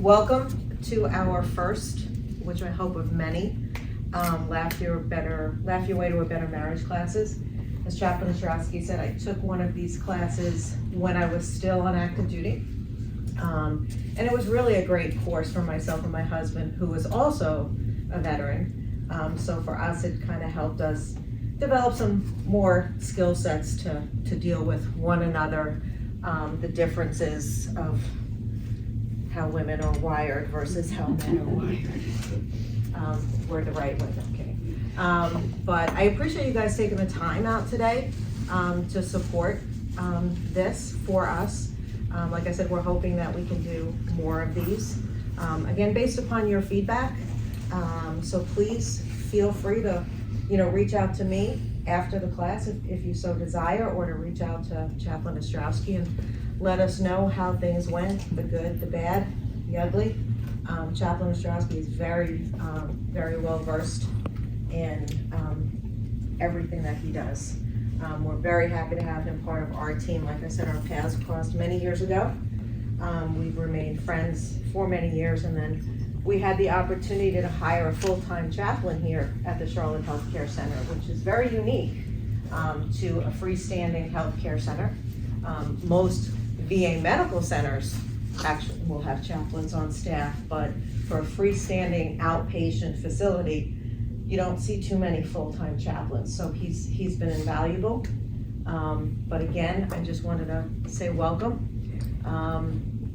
Welcome to our first, which I hope of many, Laugh Your Way to a Better Marriage classes. As Chaplain Ostrowski said, I took one of these classes when I was still on active duty. And it was really a great course for myself and my husband, who was also a veteran. So for us, it kind of helped us develop some more skill sets to deal with one another, the differences of how women are wired versus how men are wired. We're the right way, I'm kidding. But I appreciate you guys taking the time out today to support this for us. Like I said, we're hoping that we can do more of these. Again, based upon your feedback. So please feel free to, reach out to me after the class if you so desire, or to reach out to Chaplain Ostrowski and let us know how things went, the good, the bad, the ugly. Chaplain Ostrowski is very well versed in everything that he does. We're very happy to have him part of our team. Like I said, our paths crossed many years ago. We've remained friends for many years, and then we had the opportunity to hire a full-time chaplain here at the Charlotte Healthcare Center, which is very unique to a freestanding healthcare center. Most VA medical centers actually will have chaplains on staff, but for a freestanding outpatient facility, you don't see too many full-time chaplains. So he's been invaluable. But again, I just wanted to say welcome.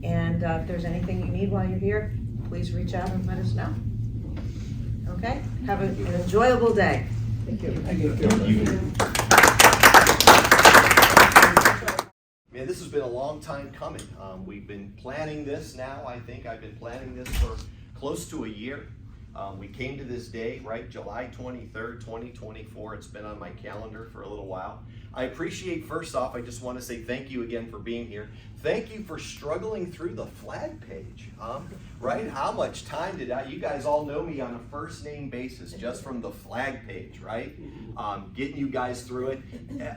And if there's anything you need while you're here, please reach out and let us know. Okay? Have an enjoyable day. Thank you. Thank you. Man, this has been a long time coming. We've been planning this now. I think I've been planning this for close to a year. We came to this day, right, July 23rd, 2024. It's been on my calendar for a little while. I appreciate, first off, I just want to say thank you again for being here. Thank you for struggling through the flag page, right? How much time did you guys all know me on a first name basis just from the flag page, right? Getting you guys through it.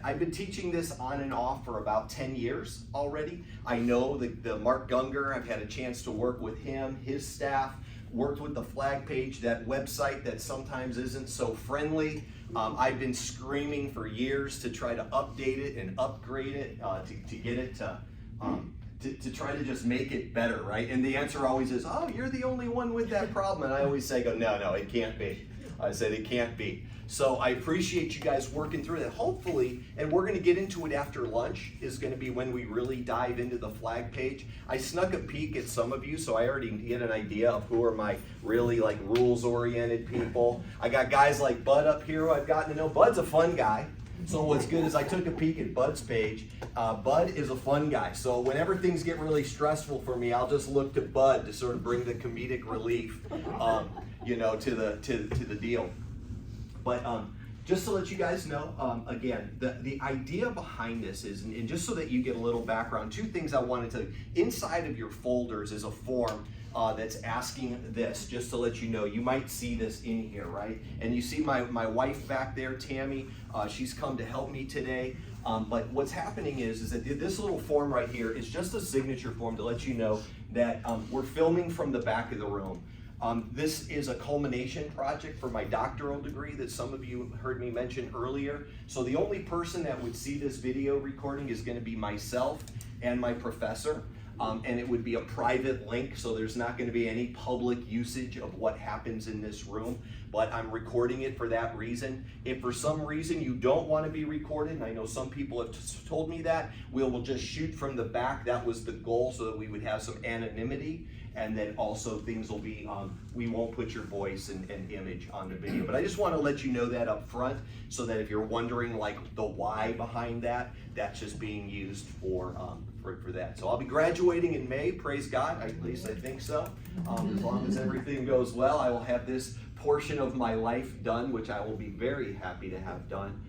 I've been teaching this on and off for about 10 years already. I know the Mark Gunger, I've had a chance to work with him, his staff, worked with the flag page, that website that sometimes isn't so friendly. I've been screaming for years to try to update it and upgrade it, to get it to try to just make it better, right? And the answer always is, oh, you're the only one with that problem. And I always say, no, it can't be. I said it can't be. So I appreciate you guys working through that. Hopefully, and we're going to get into it after lunch, is going to be when we really dive into the flag page. I snuck a peek at some of you, so I already get an idea of who are my really rules-oriented people. I got guys like Bud up here who I've gotten to know. Bud's a fun guy. So what's good is I took a peek at Bud's page. Bud is a fun guy. So whenever things get really stressful for me, I'll just look to Bud to sort of bring the comedic relief, to the deal. But just to let you guys know, again, the idea behind this is, and just so that you get a little background, two things I wanted to, inside of your folders is a form that's asking this, just to let you know. You might see this in here, right? And you see my wife back there, Tammy, she's come to help me today. But what's happening is that this little form right here is just a signature form to let you know that we're filming from the back of the room. This is a culmination project for my doctoral degree that some of you heard me mention earlier. So the only person that would see this video recording is going to be myself and my professor. And it would be a private link, so there's not going to be any public usage of what happens in this room, but I'm recording it for that reason. If for some reason you don't want to be recorded, and I know some people have told me that, we'll just shoot from the back. That was the goal, so that we would have some anonymity, and then also things will be, we won't put your voice and image on the video. But I just want to let you know that up front, so that if you're wondering the why behind that, that's just being used for that. So I'll be graduating in May, praise God, at least I think so. As long as everything goes well, I will have this portion of my life done, which I will be very happy to have done.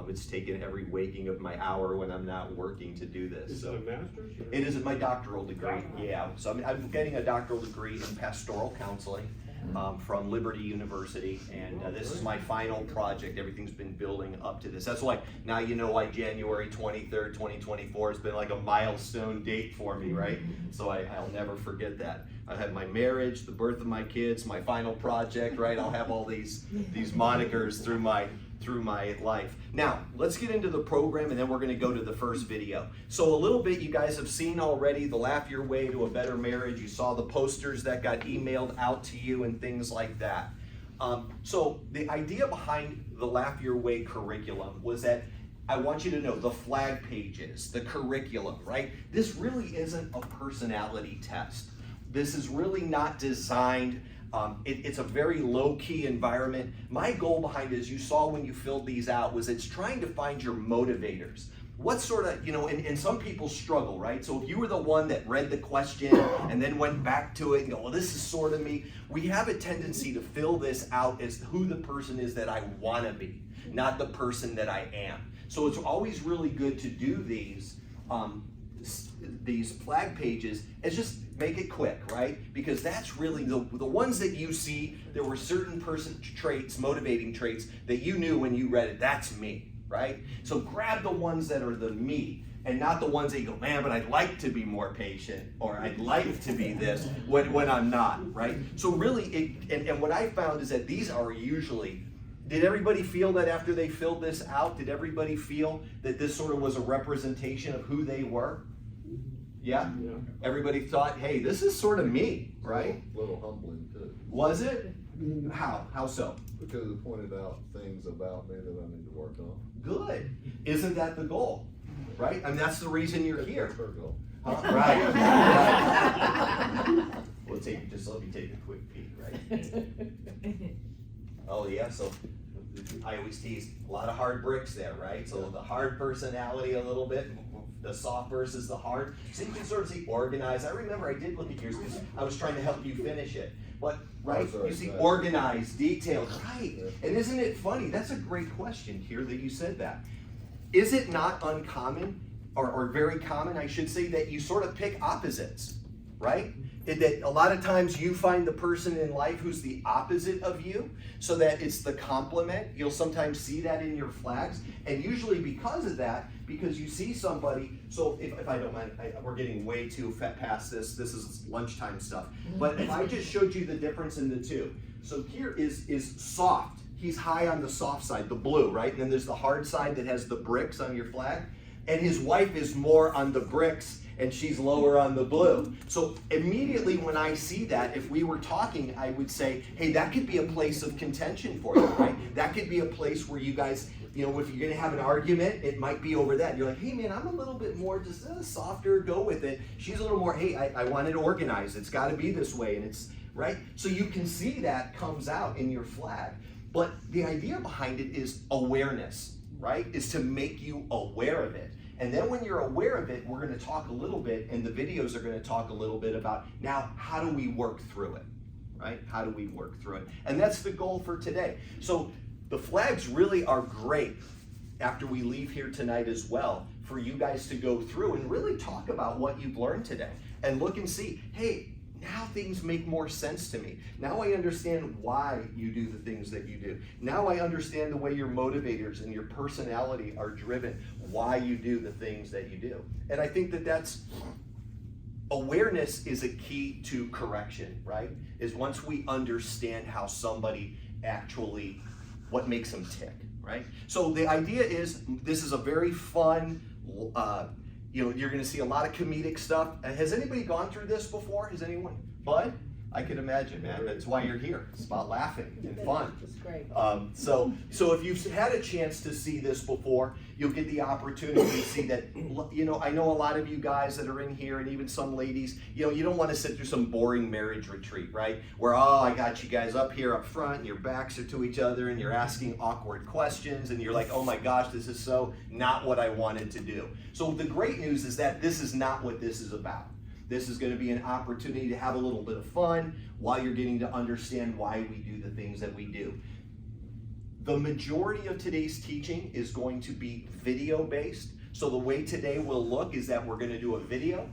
It's taken every waking of my hour when I'm not working to do this. Is it a master's? It is my doctoral degree, yeah. So I'm getting a doctoral degree in pastoral counseling from Liberty University, and this is my final project. Everything's been building up to this. That's why, now you know why January 23rd, 2024 has been like a milestone date for me, right? So I'll never forget that. I have my marriage, the birth of my kids, my final project, right? I'll have all these monikers through my life. Now, let's get into the program and then we're gonna go to the first video. So a little bit you guys have seen already the Laugh Your Way to a Better Marriage. You saw the posters that got emailed out to you and things like that. So the idea behind the Laugh Your Way curriculum was that I want you to know the flag pages, the curriculum, right? This really isn't a personality test. This is really not designed, it's a very low-key environment. My goal behind it, as you saw when you filled these out, was it's trying to find your motivators. What sort of, and some people struggle, right? So if you were the one that read the question and then went back to it and go, well, this is sort of me, we have a tendency to fill this out as who the person is that I want to be, not the person that I am. So it's always really good to do these flag pages and just make it quick, right? Because that's really the ones that you see, there were certain person traits, motivating traits that you knew when you read it, that's me, right? So grab the ones that are the me and not the ones that you go, man, but I'd like to be more patient or I'd like to be this when I'm not, right? So really, and what I found is that these are usually, did everybody feel that after they filled this out, did everybody feel that this sort of was a representation of who they were? Yeah? Everybody thought, hey, this is sort of me, right? A little humbling too. Was it? How? How so? Because it pointed out things about me that I need to work on. Good. Isn't that the goal? Right? And that's the reason you're here. That's her goal. Right. We'll let me take a quick peek, right? Oh yeah, so I always tease, a lot of hard bricks there, right? So the hard personality a little bit, the soft versus the hard. So you can sort of see organized. I remember I did look at yours because I was trying to help you finish it. But, right, you see organized, detailed, right. And isn't it funny? That's a great question here that you said that. Is it not uncommon, or very common, I should say, that you sort of pick opposites, right? That a lot of times you find the person in life who's the opposite of you, so that it's the complement. You'll sometimes see that in your flags, and usually because of that, because you see somebody, so if I don't mind, we're getting way too past this is lunchtime stuff, but if I just showed you the difference in the two. So here is soft. He's high on the soft side, the blue, right? And then there's the hard side that has the bricks on your flag, and his wife is more on the bricks and she's lower on the blue. So immediately when I see that, if we were talking, I would say, hey, that could be a place of contention for you, right? That could be a place where you guys, if you're gonna have an argument, it might be over that. You're like, hey man, I'm a little bit more just softer, go with it. She's a little more, hey, I want it organized. It's gotta be this way, and it's, right? So you can see that comes out in your flag. But the idea behind it is awareness, right? Is to make you aware of it. And then when you're aware of it, we're going to talk a little bit, and the videos are going to talk a little bit about, now, how do we work through it, right? How do we work through it? And that's the goal for today. So the flags really are great after we leave here tonight as well, for you guys to go through and really talk about what you've learned today and look and see, hey, now things make more sense to me. Now I understand why you do the things that you do. Now I understand the way your motivators and your personality are driven, why you do the things that you do. And I think that awareness is a key to correction, right? Is once we understand how somebody actually, what makes them tick, right? So the idea is, this is a very fun, you're going to see a lot of comedic stuff. Has anybody gone through this before? Has anyone? Bud? I can imagine, man. That's why you're here. It's about laughing and fun. It's great. So if you've had a chance to see this before, you'll get the opportunity to see that, I know a lot of you guys that are in here, and even some ladies, you don't want to sit through some boring marriage retreat, right? Where, I got you guys up here up front, and your backs are to each other, and you're asking awkward questions, and you're like, oh my gosh, this is so not what I wanted to do. So the great news is that this is not what this is about. This is going to be an opportunity to have a little bit of fun while you're getting to understand why we do the things that we do. The majority of today's teaching is going to be video based. So the way today will look is that we're going to do a video,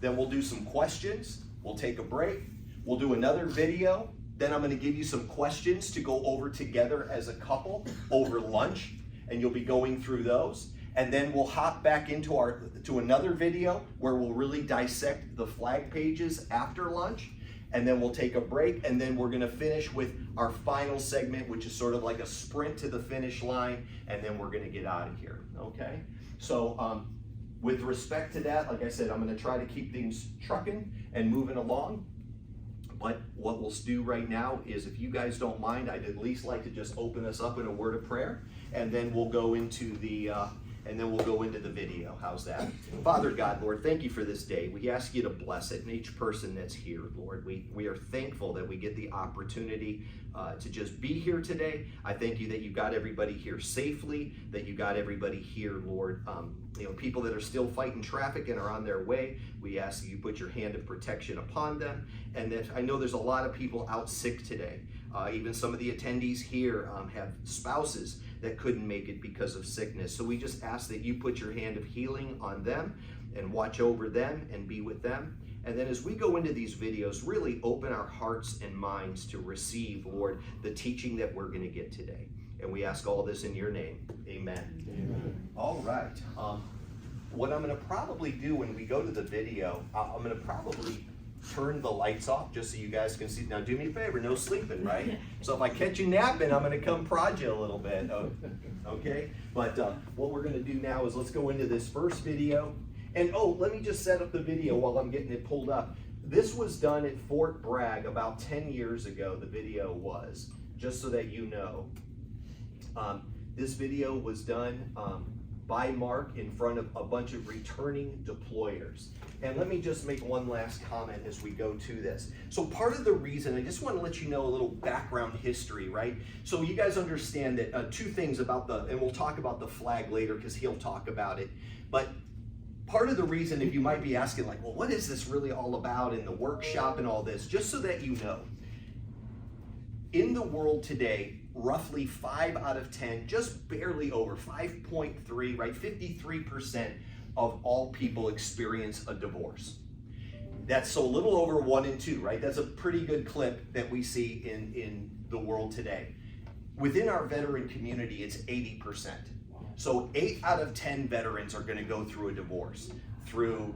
then we'll do some questions, we'll take a break, we'll do another video, then I'm going to give you some questions to go over together as a couple over lunch, and you'll be going through those. And then we'll hop back into another video where we'll really dissect the flag pages after lunch. and then we'll take a break, and then we're gonna finish with our final segment, which is sort of like a sprint to the finish line, and then we're gonna get out of here, okay? So with respect to that, like I said, I'm gonna try to keep things trucking and moving along. But what we'll do right now is, if you guys don't mind, I'd at least like to just open us up in a word of prayer, and then we'll go into the video. How's that? Father God, Lord, thank you for this day. We ask you to bless it, and each person that's here, Lord. We are thankful that we get the opportunity to just be here today. I thank you that you got everybody here safely, that you got everybody here, Lord. People that are still fighting traffic and are on their way, we ask that you put your hand of protection upon them. And that I know there's a lot of people out sick today. Even some of the attendees here have spouses that couldn't make it because of sickness. So we just ask that you put your hand of healing on them and watch over them and be with them. And then as we go into these videos, really open our hearts and minds to receive, Lord, the teaching that we're going to get today. And we ask all this in your name. Amen. Amen. All right. What I'm going to probably do when we go to the video, I'm going to probably turn the lights off just so you guys can see. Now do me a favor, no sleeping, right? So if I catch you napping, I'm going to come prod you a little bit, okay? But what we're going to do now is let's go into this first video. And let me just set up the video while I'm getting it pulled up. This was done at Fort Bragg about 10 years ago, the video was, just so that you know. This video was done by Mark in front of a bunch of returning deployers. And let me just make one last comment as we go to this. So part of the reason, I just want to let you know a little background history, right? So you guys understand that two things about and we'll talk about the flag later because he'll talk about it, but part of the reason, if you might be asking like, well, what is this really all about in the workshop and all this, just so that you know, in the world today, roughly 5 out of 10, just barely over 5.3, right? 53% of all people experience a divorce. That's so a little over 1 in 2, right? That's a pretty good clip that we see in the world today. Within our veteran community, it's 80%. So 8 out of 10 veterans are going to go through a divorce, through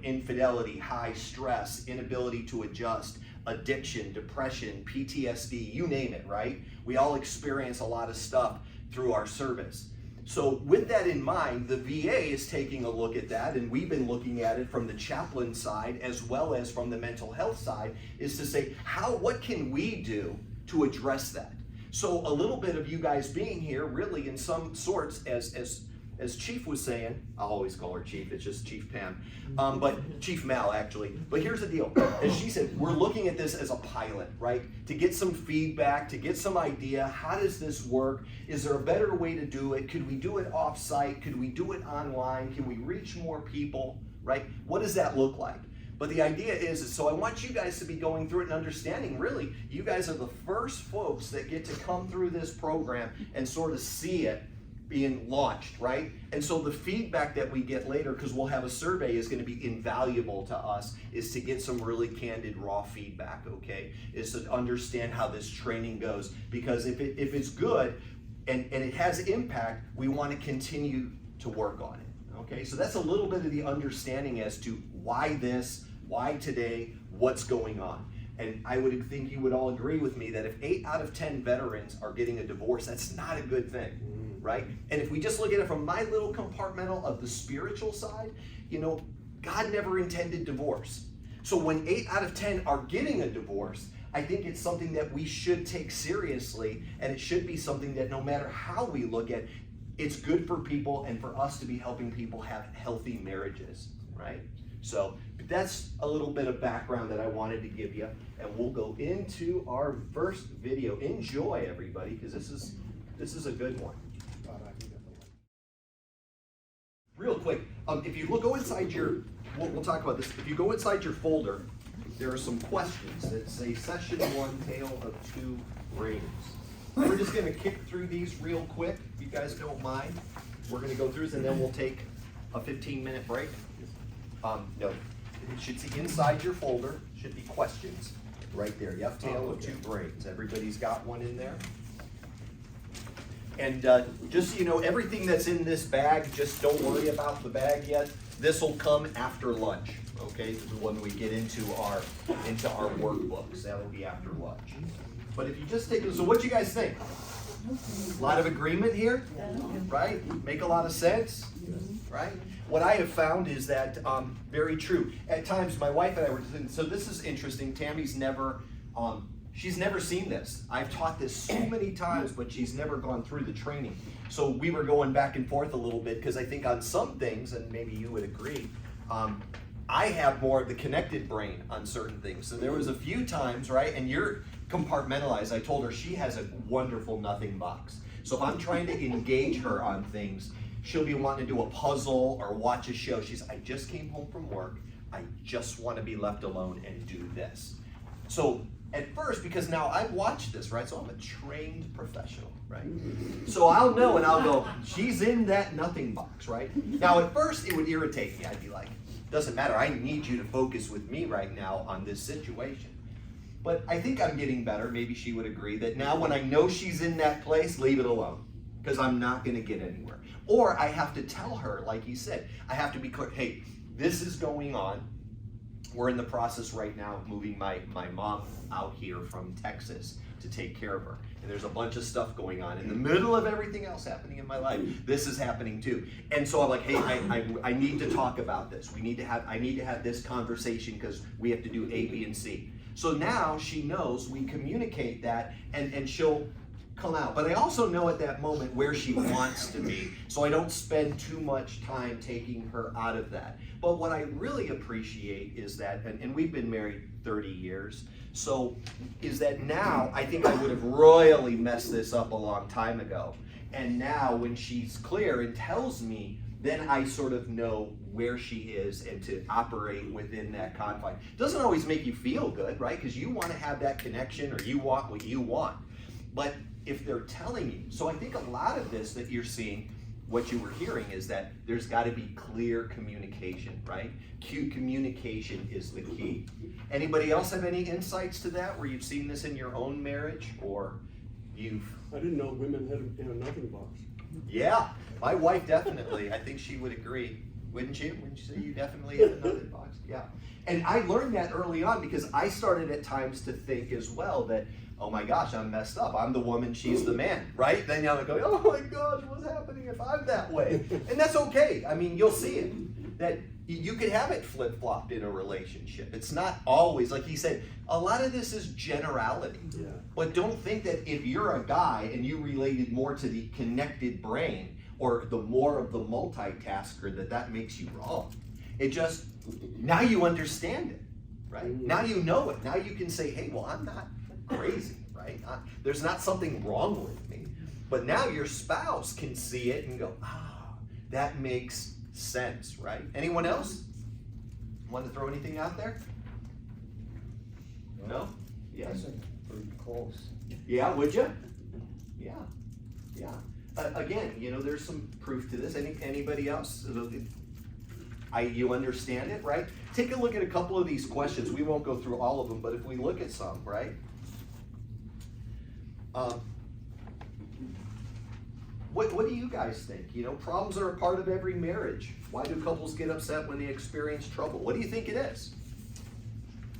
infidelity, high stress, inability to adjust, addiction, depression, PTSD, you name it, right? We all experience a lot of stuff through our service. So with that in mind, the VA is taking a look at that, and we've been looking at it from the chaplain side as well as from the mental health side, is to say, what can we do to address that? So a little bit of you guys being here, really in some sorts, as Chief was saying, I'll always call her Chief, it's just Chief Pam, but Chief Mal actually. But here's the deal, as she said, we're looking at this as a pilot, right? To get some feedback, to get some idea, how does this work? Is there a better way to do it? Could we do it off-site? Could we do it online? Can we reach more people, right? What does that look like? But the idea is, so I want you guys to be going through it and understanding, really, you guys are the first folks that get to come through this program and sort of see it being launched, right? And so the feedback that we get later, because we'll have a survey, is going to be invaluable to us, is to get some really candid, raw feedback, okay? Is to understand how this training goes. Because if it's good and it has impact, we want to continue to work on it, okay? So that's a little bit of the understanding as to why this, why today, what's going on. And I would think you would all agree with me that if 8 out of 10 veterans are getting a divorce, that's not a good thing, right? And if we just look at it from my little compartmental of the spiritual side, God never intended divorce. So when 8 out of 10 are getting a divorce, I think it's something that we should take seriously, and it should be something that no matter how we look at, it's good for people and for us to be helping people have healthy marriages, right? So that's a little bit of background that I wanted to give you, and we'll go into our first video. Enjoy, everybody, because this is a good one. Real quick, if you go inside we'll talk about this. If you go inside your folder, there are some questions that say Session 1, Tale of Two Brains. We're just going to kick through these real quick, if you guys don't mind. We're going to go through this, and then we'll take a 15-minute break. No, it should see inside your folder, should be questions right there. Yep, Tale of Two Brains. Everybody's got one in there. And just so you know, everything that's in this bag, just don't worry about the bag yet. This will come after lunch, okay? This is when we get into our workbooks. That will be after lunch. But if you just take, so what do you guys think? A lot of agreement here, right? Make a lot of sense, right? What I have found is that very true. At times, my wife and I were, so this is interesting. Tammy's never, she's never seen this. I've taught this so many times, but she's never gone through the training. So we were going back and forth a little bit because I think on some things, and maybe you would agree, I have more of the connected brain on certain things. So there was a few times, right? And you're compartmentalized. I told her she has a wonderful nothing box. So if I'm trying to engage her on things, she'll be wanting to do a puzzle or watch a show. She's, I just came home from work. I just want to be left alone and do this. So at first, because now I've watched this, right? So I'm a trained professional, right? So I'll know and I'll go, she's in that nothing box, right? Now at first it would irritate me. I'd be like, doesn't matter. I need you to focus with me right now on this situation. But I think I'm getting better. Maybe she would agree that now when I know she's in that place, leave it alone because I'm not going to get anywhere. Or I have to tell her, like he said, I have to be clear, hey, this is going on. We're in the process right now of moving my mom out here from Texas to take care of her. And there's a bunch of stuff going on in the middle of everything else happening in my life. This is happening too. And so I'm like, hey, I need to talk about this. I need to have this conversation because we have to do A, B, and C. So now she knows we communicate that and she'll come out. But I also know at that moment where she wants to be, so I don't spend too much time taking her out of that. But what I really appreciate is that, and we've been married 30 years, so is that now I think I would have royally messed this up a long time ago. And now when she's clear and tells me, then I sort of know where she is and to operate within that confine. Doesn't always make you feel good, right? Because you want to have that connection or you want what you want. But if they're telling you, so I think a lot of this that you're seeing, what you were hearing is that there's got to be clear communication, right? Communication is the key. Anybody else have any insights to that where you've seen this in your own marriage or you've... I didn't know women had a nothing box. Yeah, my wife definitely. I think she would agree. Wouldn't you? Wouldn't you say you definitely have another box? Yeah. And I learned that early on because I started at times to think as well that, oh my gosh, I'm messed up. I'm the woman, she's the man, right? Then you're like, oh my gosh, what's happening if I'm that way? And that's okay. I mean, you'll see it. That you could have it flip-flopped in a relationship. It's not always, like he said, a lot of this is generality. Yeah. But don't think that if you're a guy and you related more to the connected brain or the more of the multitasker that makes you wrong. It just, now you understand it, right? Now you know it. Now you can say, hey, well, I'm not crazy, right? There's not something wrong with me. But now your spouse can see it and go, that makes sense, right? Anyone else want to throw anything out there? No? Yes. Pretty close. Yeah, would you? Yeah, yeah. Again, you know, there's some proof to this. Anybody else? You understand it, right? Take a look at a couple of these questions. We won't go through all of them, but if we look at some, right? What do you guys think? You know, problems are a part of every marriage. Why do couples get upset when they experience trouble? What do you think it is?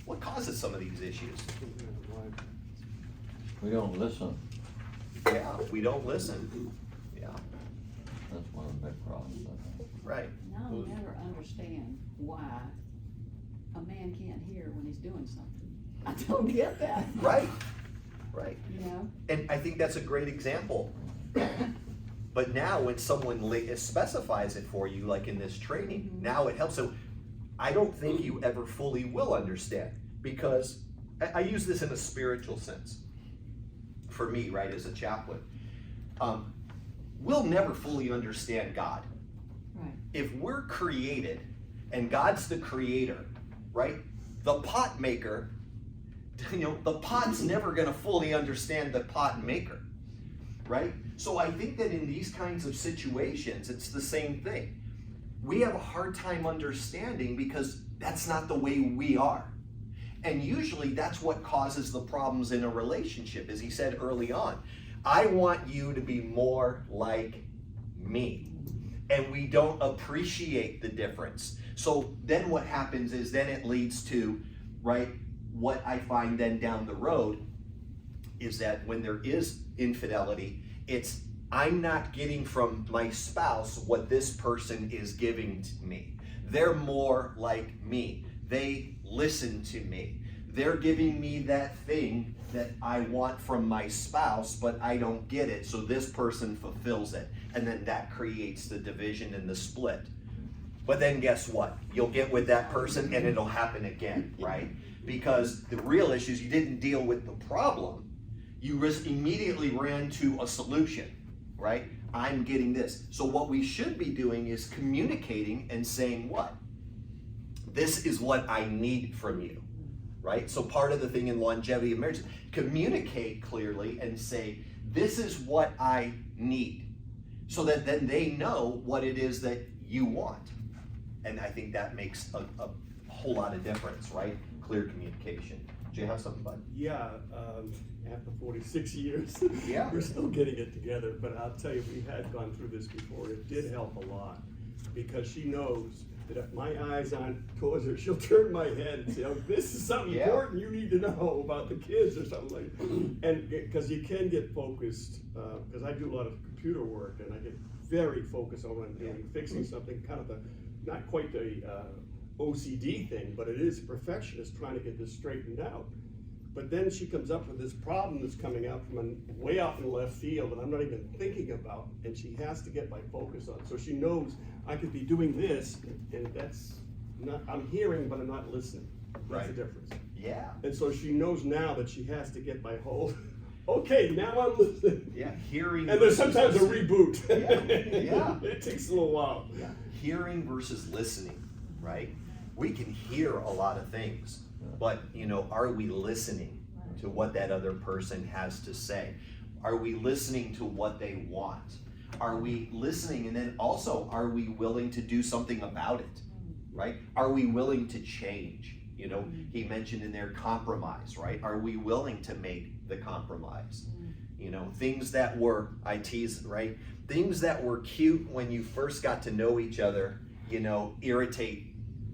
What causes some of these issues? We don't listen. Yeah, we don't listen. Yeah, That's one of the big problems, I think. right. I'll never understand why a man can't hear when he's doing something. I don't get that, Right, right. you know? And I think that's a great example. But now when someone specifies it for you, like in this training, now it helps. So I don't think you ever fully will understand because I use this in a spiritual sense. For me, right, as a chaplain, we'll never fully understand God. Right. If we're created and God's the creator, right, the pot maker, you know, the pot's never going to fully understand the pot maker, right? So I think that in these kinds of situations, it's the same thing. We have a hard time understanding because that's not the way we are. And usually that's what causes the problems in a relationship, as he said early on. I want you to be more like me. and we don't appreciate the difference. So then what happens is then it leads to, right, what I find then down the road is that when there is infidelity, it's I'm not getting from my spouse what this person is giving to me. They're more like me. They listen to me. They're giving me that thing that I want from my spouse, but I don't get it, so this person fulfills it. And then that creates the division and the split. But then guess what? You'll get with that person and it'll happen again, right? Because the real issue is you didn't deal with the problem. You immediately ran to a solution, right? I'm getting this. So what we should be doing is communicating and saying what? This is what I need from you, right? So part of the thing in longevity of marriage, communicate clearly and say, this is what I need. So that then they know what it is that you want. And I think that makes a whole lot of difference, right? Clear communication. Do you have something, bud? Yeah, after 46 years, Yeah. we're still getting it together, but I'll tell you, we had gone through this before. It did help a lot, because she knows that if my eyes aren't towards her, she'll turn my head and say, oh, this is something Yeah. important you need to know about the kids or something like that. And because you can get focused, because I do a lot of computer work, and I get very focused on one thing, fixing something, kind of not quite the OCD thing, but it is a perfectionist trying to get this straightened out. But then she comes up with this problem that's coming out from way out in the left field that I'm not even thinking about, and she has to get my focus on. So she knows I could be doing this, and that's not, I'm hearing, but I'm not listening. That's Right. the difference. Yeah. And so she knows now that she has to get my whole, okay, now I'm listening. Yeah. Hearing. And there's versus sometimes a listening. reboot. Yeah, yeah. It takes a little while. Yeah. Hearing versus listening, right? We can hear a lot of things, but are we listening to what that other person has to say? Are we listening to what they want? Are we listening, and then also, are we willing to do something about it, right? Are we willing to change? He mentioned in there compromise, right? Are we willing to make the compromise? Things that were, I tease, right? Things that were cute when you first got to know each other, irritate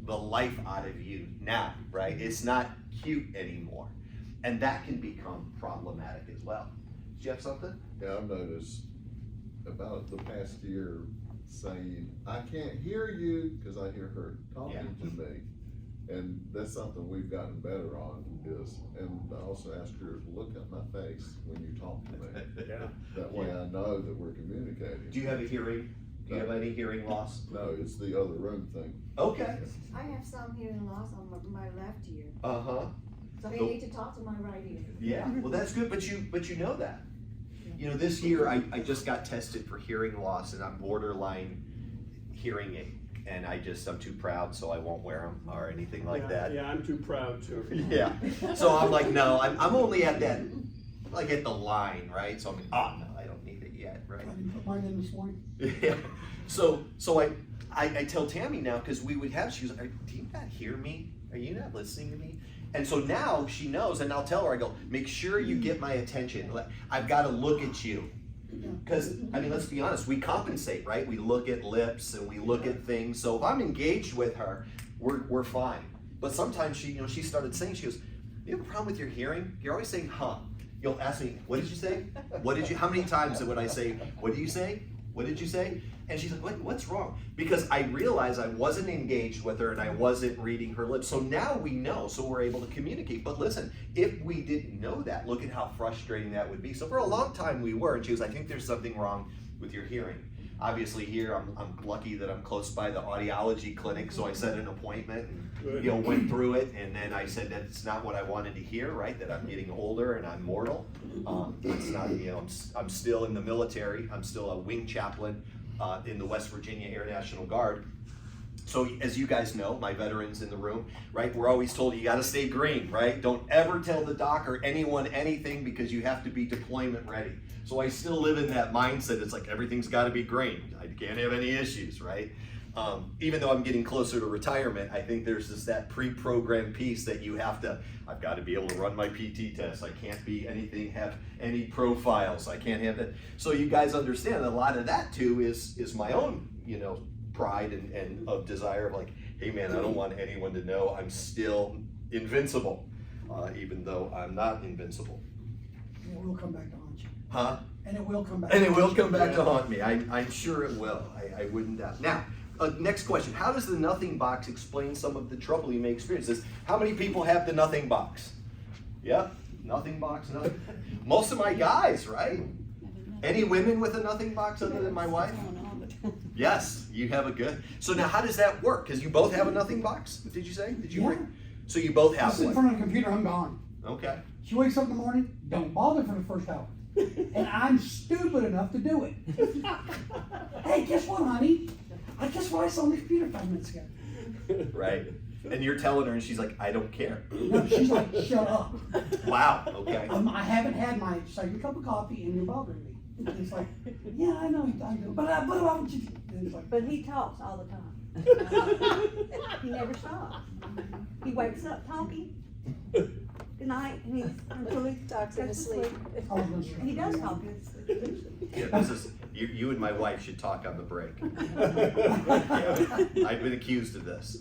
the life out of you now, right? It's not cute anymore. And that can become problematic as well. Do you have something? Yeah, I've noticed about the past year saying, I can't hear you, because I hear her talking to me. And that's something we've gotten better on and I also ask her to look at my face when you talk to me. Yeah. That way I know that we're communicating. Do you have a hearing? Do you have any hearing loss? No, it's the other room thing. Okay. I have some hearing loss on my left ear, Uh-huh. so I need to talk to my right ear. Yeah, well, that's good, but you know that. This year I just got tested for hearing loss, and I'm borderline hearing aid. And I'm too proud, so I won't wear them or anything like that. Yeah, I'm too proud to. Yeah. So I'm like, no, I'm only at that, like at the line, right? So I'm like, oh no, I don't need it yet, right? Mine in this morning. Yeah. So I tell Tammy now, because we would have, she was like, do you not hear me? Are you not listening to me? And so now she knows, and I'll tell her, I go, make sure you get my attention. I've got to look at you. Because, let's be honest, we compensate, right? We look at lips and we look at things. So if I'm engaged with her, we're fine. But sometimes she started saying, she goes, you have a problem with your hearing? You're always saying, huh. You'll ask me, what did you say? How many times would I say, what did you say? What did you say? And she's like, what's wrong? Because I realized I wasn't engaged with her and I wasn't reading her lips. So now we know, so we're able to communicate. But listen, if we didn't know that, look at how frustrating that would be. So for a long time we were, and she was, I think there's something wrong with your hearing. Obviously here, I'm lucky that I'm close by the audiology clinic, so I set an appointment and went through it, and then I said that's not what I wanted to hear, right? That I'm getting older and I'm mortal. It's not, I'm still in the military. I'm still a wing chaplain in the West Virginia Air National Guard. So as you guys know, my veterans in the room, right? We're always told you got to stay green, right? Don't ever tell the doc or anyone anything because you have to be deployment ready. So I still live in that mindset. It's like everything's got to be green. I can't have any issues, right? Even though I'm getting closer to retirement, I think there's that pre-programmed piece that you have to, I've got to be able to run my PT test. I can't have any profiles. I can't have that. So you guys understand that a lot of that too is my own you know, pride and of desire of like, hey man, I don't want anyone to know I'm still invincible, even though I'm not invincible. And it will come back to haunt you. Huh? And it will come back. And it will haunt come you. back to haunt me. I'm sure it will. I wouldn't doubt. Now, next question. How does the nothing box explain some of the trouble you may experience? How many people have the nothing box? Yep, nothing box, nothing. Most of my guys, right? Any women with a nothing box other than my wife? Yes, you have a good. So now how does that work? Because you both have a nothing box, did you say? Did you Yeah. bring? So you both I have sit in one. front of the computer, I'm gone. Okay. She wakes up in the morning, don't bother for the first hour. And I'm stupid enough to do it. Hey, guess what, honey? I guess what I saw on the computer 5 minutes ago. Right. And you're telling her and she's like, I don't care. No, she's like, shut up. Wow, okay. I haven't had my second cup of coffee and you're bothering me. And it's like, yeah, I know, I do. But why would you? And it's like, But he talks all the time. He never stops. He wakes up talking. Good night, and he's until he Talks in goes his to sleep. oh, no, sure. He does talk in his sleep. Yeah, this is, you and my wife should talk on the break. Yeah, I've been accused of this.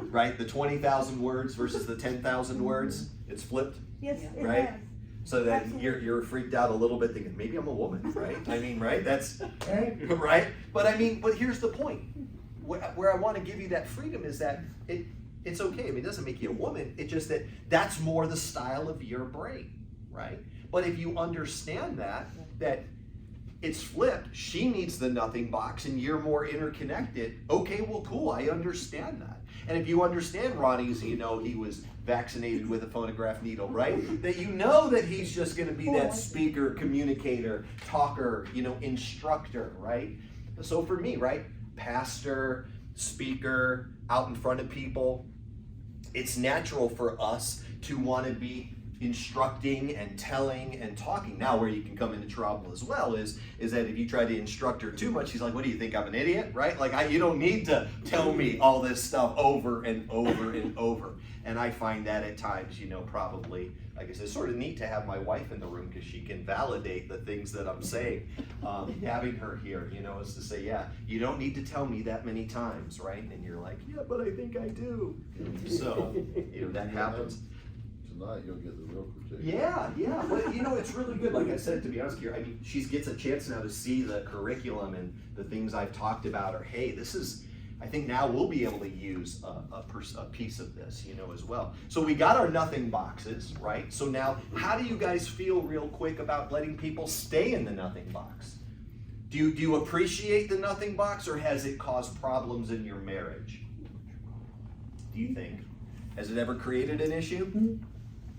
Right? The 20,000 words versus the 10,000 words, it's flipped. Yes, it Right? has. So then you're freaked out a little bit thinking, maybe I'm a woman, right? I mean, right? That's, Hey, right? But I mean, but here's the point. Where I want to give you that freedom is that it's okay. I mean, it doesn't make you a woman. It's just that that's more the style of your brain, right? But if you understand that it's flipped, she needs the nothing box and you're more interconnected. Okay, well, cool. I understand that. And if you understand Ronnie's, you know, he was vaccinated with a phonograph needle, right? That you know that he's just going to be that speaker, communicator, talker, you know, instructor, right? So for me, right? Pastor, speaker, out in front of people, it's natural for us to want to be instructing and telling and talking. Now where you can come into trouble as well is that if you try to instruct her too much, she's like, what do you think, I'm an idiot, right? Like you don't need to tell me all this stuff over and over and over. And I find that at times, you know, probably, like I said, it's sort of neat to have my wife in the room because she can validate the things that I'm saying. Having her here, you know, is to say, yeah, you don't need to tell me that many times, right? And you're like, yeah, but I think I do. So, you know, that happens. Tonight you'll get the real critique. Yeah, but you know, it's really good. Like I said, to be honest here, I mean, she gets a chance now to see the curriculum and the things I've talked about, or hey, this is, I think now we'll be able to use a piece of this, you know, as well. So we got our nothing boxes, right? So now, how do you guys feel real quick about letting people stay in the nothing box? Do you appreciate the nothing box, or has it caused problems in your marriage? Do you think? Has it ever created an issue?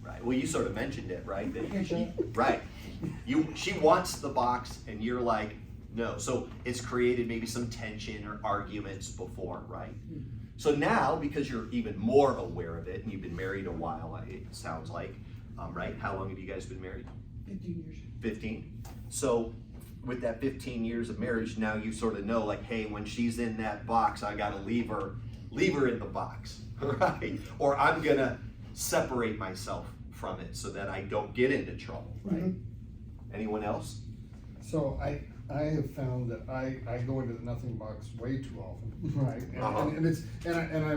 Right. Well, you sort of mentioned it, right? Right. She wants the box, and you're like, no. So it's created maybe some tension or arguments before, right? So now, because you're even more aware of it, and you've been married a while, it sounds like, right? How long have you guys been married? 15 years. 15. So with that 15 years of marriage, now you sort of know, like, hey, when she's in that box, I gotta leave her in the box, right? Or I'm gonna separate myself from it so that I don't get into trouble, right? Anyone else? So I have found that I go into the nothing box way too often, right? And I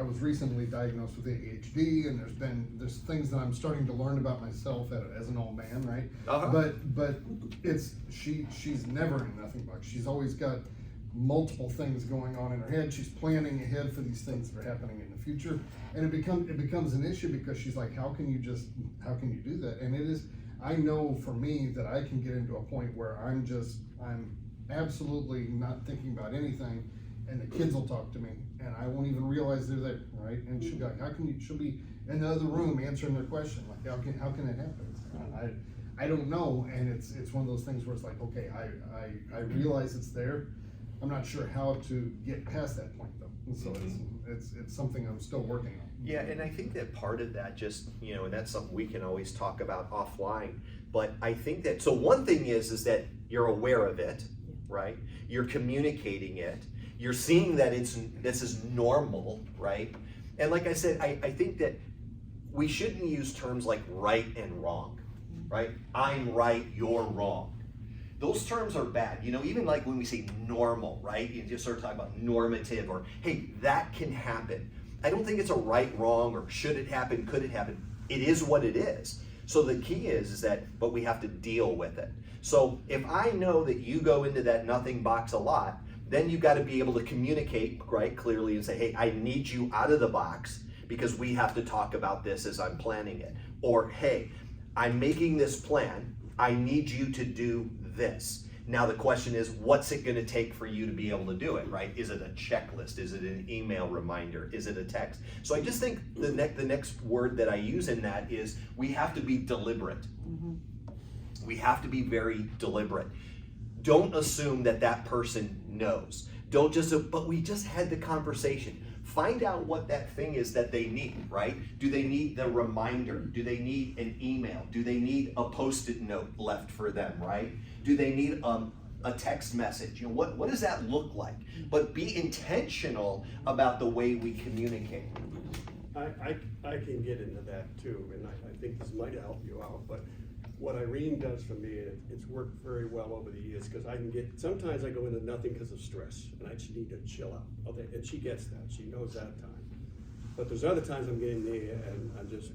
was recently diagnosed with ADHD, and there's things that I'm starting to learn about myself as an old man, right? But she's never in nothing box. She's always got multiple things going on in her head. She's planning ahead for these things that are happening in the future, and it becomes an issue because she's like, how can you do that? And it is, I know for me that I can get into a point where I'm absolutely not thinking about anything, and the kids will talk to me, and I won't even realize they're there, right? And she'll be like, she'll be in the other room answering their question, like, how can it happen? I don't know, and it's one of those things where it's like, okay, I realize it's there. I'm not sure how to get past that point though, and so it's something I'm still working on. Yeah, and I think that part of that just, you know, and that's something we can always talk about offline, but I think that, so one thing is that you're aware of it, right? You're communicating it, you're seeing that this is normal, right? And like I said, I think that we shouldn't use terms like right and wrong, right? I'm right, you're wrong. those terms are bad. You know, even like when we say normal, right? You just start talking about normative or, hey, that can happen. I don't think it's a right, wrong, or should it happen, could it happen. It is what it is. So the key is that, but we have to deal with it. So if I know that you go into that nothing box a lot, then you've got to be able to communicate, right, clearly and say, hey, I need you out of the box because we have to talk about this as I'm planning it. Or, hey, I'm making this plan, I need you to do this. Now the question is, what's it gonna take for you to be able to do it, right? Is it a checklist? Is it an email reminder? Is it a text? So I just think the next word that I use in that is we have to be deliberate. We have to be very deliberate. Don't assume that that person knows. Don't just, but we just had the conversation. Find out what that thing is that they need, right? Do they need the reminder? Do they need an email? Do they need a Post-it note left for them, right? Do they need a text message? You know, what does that look like? But be intentional about the way we communicate. I can get into that too, and I think this might help you out, but what Irene does for me, it's worked very well over the years, because sometimes I go into nothing because of stress, and I just need to chill out. Okay, and she gets that, she knows that time. But there's other times I'm getting there and I'm just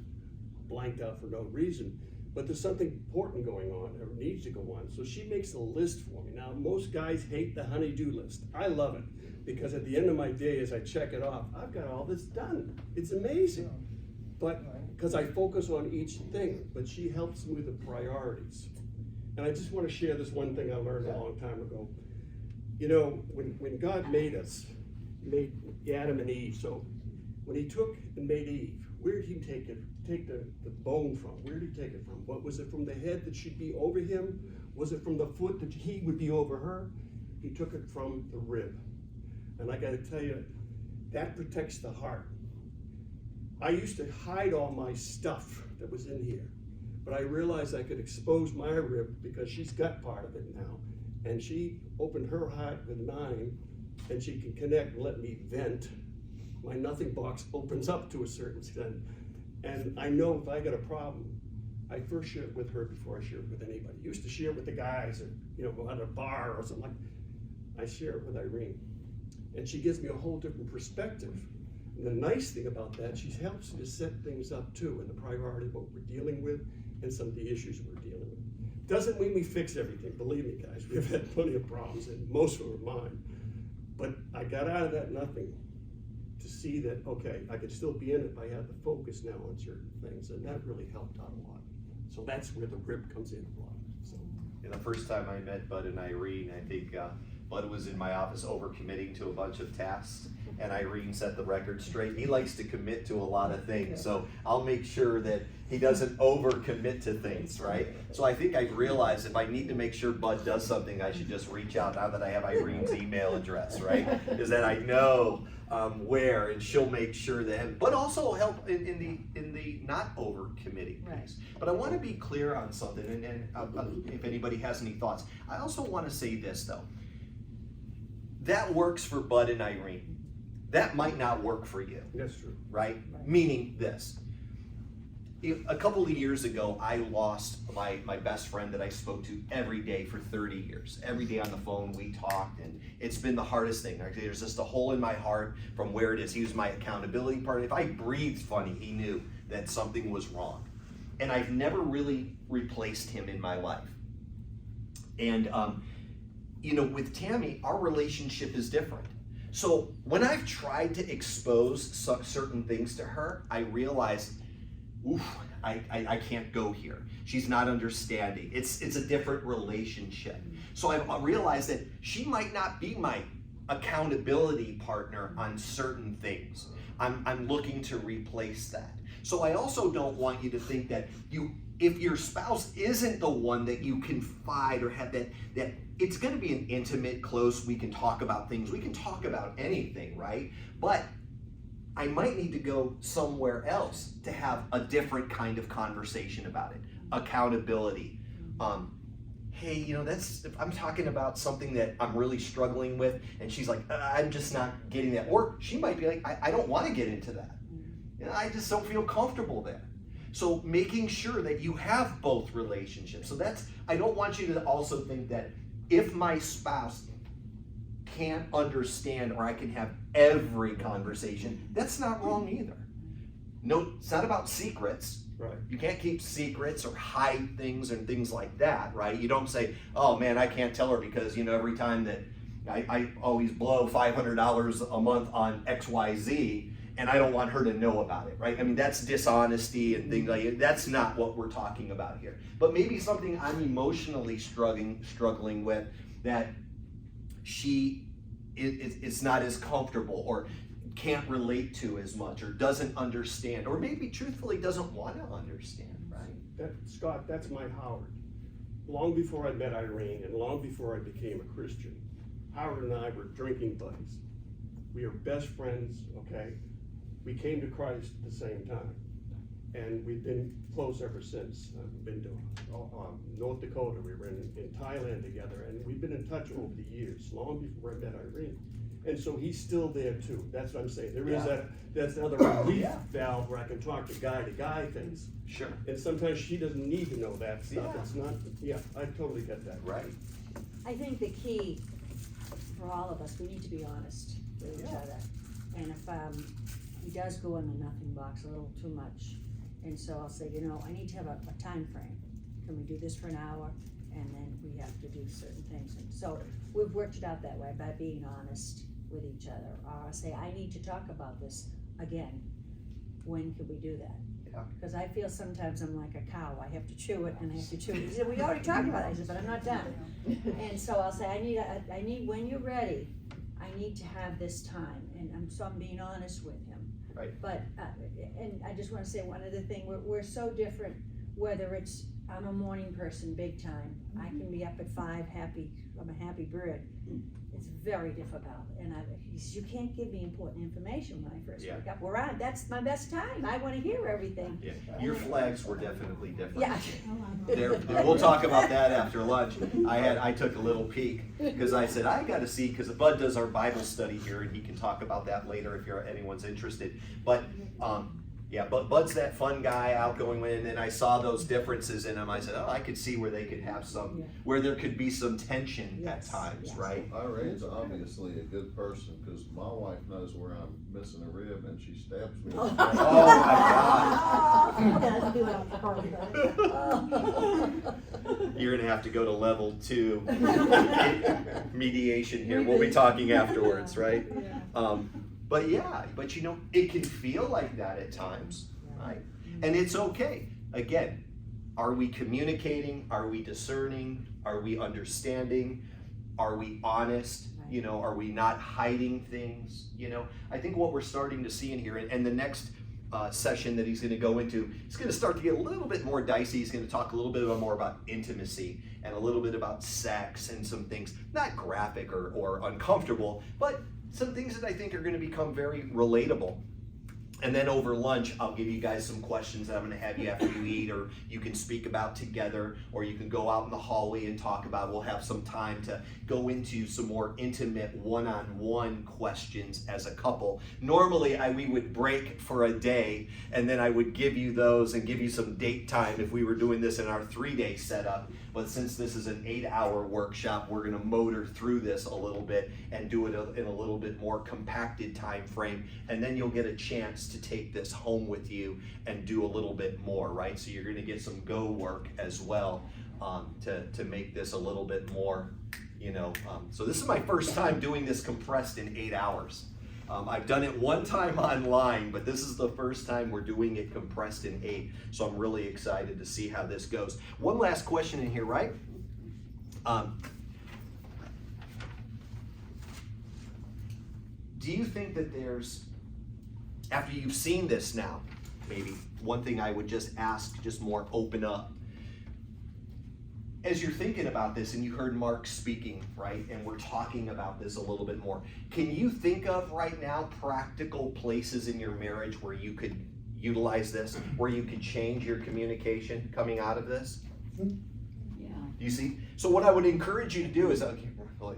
blanked out for no reason. But there's something important going on, or needs to go on, so she makes a list for me. Now, most guys hate the honey-do list. I love it, because at the end of my day, as I check it off, I've got all this done. It's amazing. But, because I focus on each thing, but she helps me with the priorities. And I just want to share this one thing I learned a long time ago. You know, when God made us, he made Adam and Eve, so when he took and made Eve, where did he take the bone from? Where did he take it from? What was it, from the head that she'd be over him? Was it from the foot that he would be over her? He took it from the rib. And I gotta tell you, that protects the heart. I used to hide all my stuff that was in here, but I realized I could expose my rib because she's got part of it now. And she opened her heart with mine, and she can connect and let me vent. My nothing box opens up to a certain extent. And I know if I got a problem, I first share it with her before I share it with anybody. I used to share it with the guys and, you know, go out at a bar or something like that. I share it with Irene. And she gives me a whole different perspective. And the nice thing about that, she helps me to set things up too, and the priority of what we're dealing with and some of the issues we're dealing with. Doesn't mean we fix everything, believe me guys, we've had plenty of problems and most of them are mine. But I got out of that nothing to see that, okay, I could still be in it, but I had the focus now on certain things, and that really helped out a lot. So that's where the rib comes in a lot, so. And the first time I met Bud and Irene, I think Bud was in my office overcommitting to a bunch of tasks, and Irene set the record straight. He likes to commit to a lot of things, so I'll make sure that he doesn't overcommit to things, right? So I think I've realized if I need to make sure Bud does something, I should just reach out now that I have Irene's email address, right? Is that I know where, and she'll make sure that, but also help in the not overcommitting piece. But I want to be clear on something, and if anybody has any thoughts, I also want to say this though. That works for Bud and Irene. That might not work for you. That's true. Right? Meaning this. A couple of years ago, I lost my best friend that I spoke to every day for 30 years. Every day on the phone, we talked, and it's been the hardest thing. There's just a hole in my heart from where it is. He was my accountability partner. If I breathed funny, he knew that something was wrong. And I've never really replaced him in my life. And, you know, with Tammy, our relationship is different. So when I've tried to expose certain things to her, I realized, oof, I can't go here. She's not understanding. It's a different relationship. So I've realized that she might not be my accountability partner on certain things. I'm looking to replace that. So I also don't want you to think that if your spouse isn't the one that you confide or have that it's going to be an intimate, close, we can talk about things, we can talk about anything, right? But I might need to go somewhere else to have a different kind of conversation about it. Accountability. Hey, you know, I'm talking about something that I'm really struggling with, and she's like, I'm just not getting that. Or she might be like, I don't want to get into that. You know, I just don't feel comfortable there. So making sure that you have both relationships. So that's, I don't want you to also think that if my spouse can't understand or I can have every conversation, that's not wrong either. No, it's not about secrets. Right. You can't keep secrets or hide things and things like that, right? You don't say, oh man, I can't tell her because, every time that I always blow $500 a month on XYZ and I don't want her to know about it, right? I mean, that's dishonesty and things like that. That's not what we're talking about here. But maybe something I'm emotionally struggling with that it's not as comfortable or can't relate to as much or doesn't understand or maybe truthfully doesn't want to understand, right? Scott, that's my Howard. Long before I met Irene and long before I became a Christian, Howard and I were drinking buddies. We are best friends, okay? We came to Christ at the same time. And we've been close ever since. We've been to North Dakota, we were in Thailand together, and we've been in touch over the years, long before I met Irene. And so he's still there too. That's what I'm saying. There is that's another relief valve where I can talk to guy things. Sure. And sometimes she doesn't need to know that stuff. Yeah. It's not, I totally get that. Right. I think the key for all of us, we need to be honest with each other. And if he does go in the nothing box a little too much, and so I'll say, I need to have a time frame. Can we do this for an hour? And then we have to do certain things. And so we've worked it out that way by being honest with each other. Or I'll say, I need to talk about this again. When could we do that? Yeah. Because I feel sometimes I'm like a cow. I have to chew it and I have to chew it. He said, we already talked about it. I said, but I'm not done. And so I'll say, I need, when you're ready, I need to have this time. And so I'm being honest with him. Right. But, and I just wanna say one other thing, we're so different, whether it's, I'm a morning person, big time. I can be up at 5, I'm a happy bird. It's very difficult, and he says, you can't give me important information when I first wake up. That's my best time, I wanna hear everything. Yeah. Your flags were definitely different. Yeah. We'll talk about that after lunch. I took a little peek because I said I got to see, because Bud does our Bible study here and he can talk about that later if anyone's interested. But but Bud's that fun guy, outgoing, and then I saw those differences in him. I said, I could see where they could have where there could be some tension at times, right? Irene's obviously a good person, because my wife knows where I'm missing a rib and she stabs me. Oh my God. You're gonna have to go to level 2 mediation here. We'll be talking afterwards, right? But it can feel like that at times, right? And it's okay. Again, are we communicating? Are we discerning? Are we understanding? Are we honest? Are we not hiding things? I think what we're starting to see in here, and the next session that he's going to go into, it's going to start to get a little bit more dicey. He's going to talk a little bit more about intimacy and a little bit about sex and some things, not graphic or uncomfortable, but some things that I think are going to become very relatable. And then over lunch, I'll give you guys some questions that I'm going to have you after you eat, or you can speak about together, or you can go out in the hallway and talk about. We'll have some time to go into some more intimate one-on-one questions as a couple. Normally, we would break for a day, and then I would give you those and give you some date time if we were doing this in our 3-day setup. But since this is an 8-hour workshop, we're going to motor through this a little bit and do it in a little bit more compacted time frame. And then you'll get a chance to take this home with you and do a little bit more, right? So you're going to get some go work as well to make this a little bit more, so this is my first time doing this compressed in 8 hours. I've done it one time online, but this is the first time we're doing it compressed in 8. So I'm really excited to see how this goes. One last question in here, right? Do you think that there's, after you've seen this now, maybe one thing I would just ask, just more open up, as you're thinking about this and you heard Mark speaking, right, and we're talking about this a little bit more, can you think of right now practical places in your marriage where you could utilize this, where you could change your communication coming out of this? Yeah. You see? So what I would encourage you to do is,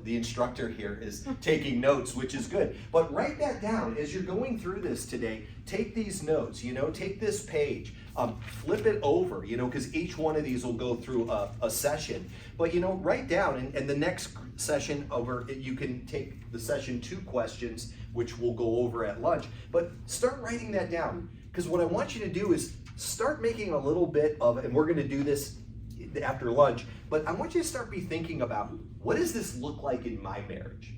the instructor here is taking notes, which is good, but write that down as you're going through this today. Take these notes, take this page. Flip it over, you know, because each one of these will go through a session. But, you know, write down, and the next session over, you can take the session 2 questions, which we'll go over at lunch. But start writing that down, because what I want you to do is start making a little bit of, and we're going to do this after lunch, but I want you to start be thinking about, what does this look like in my marriage?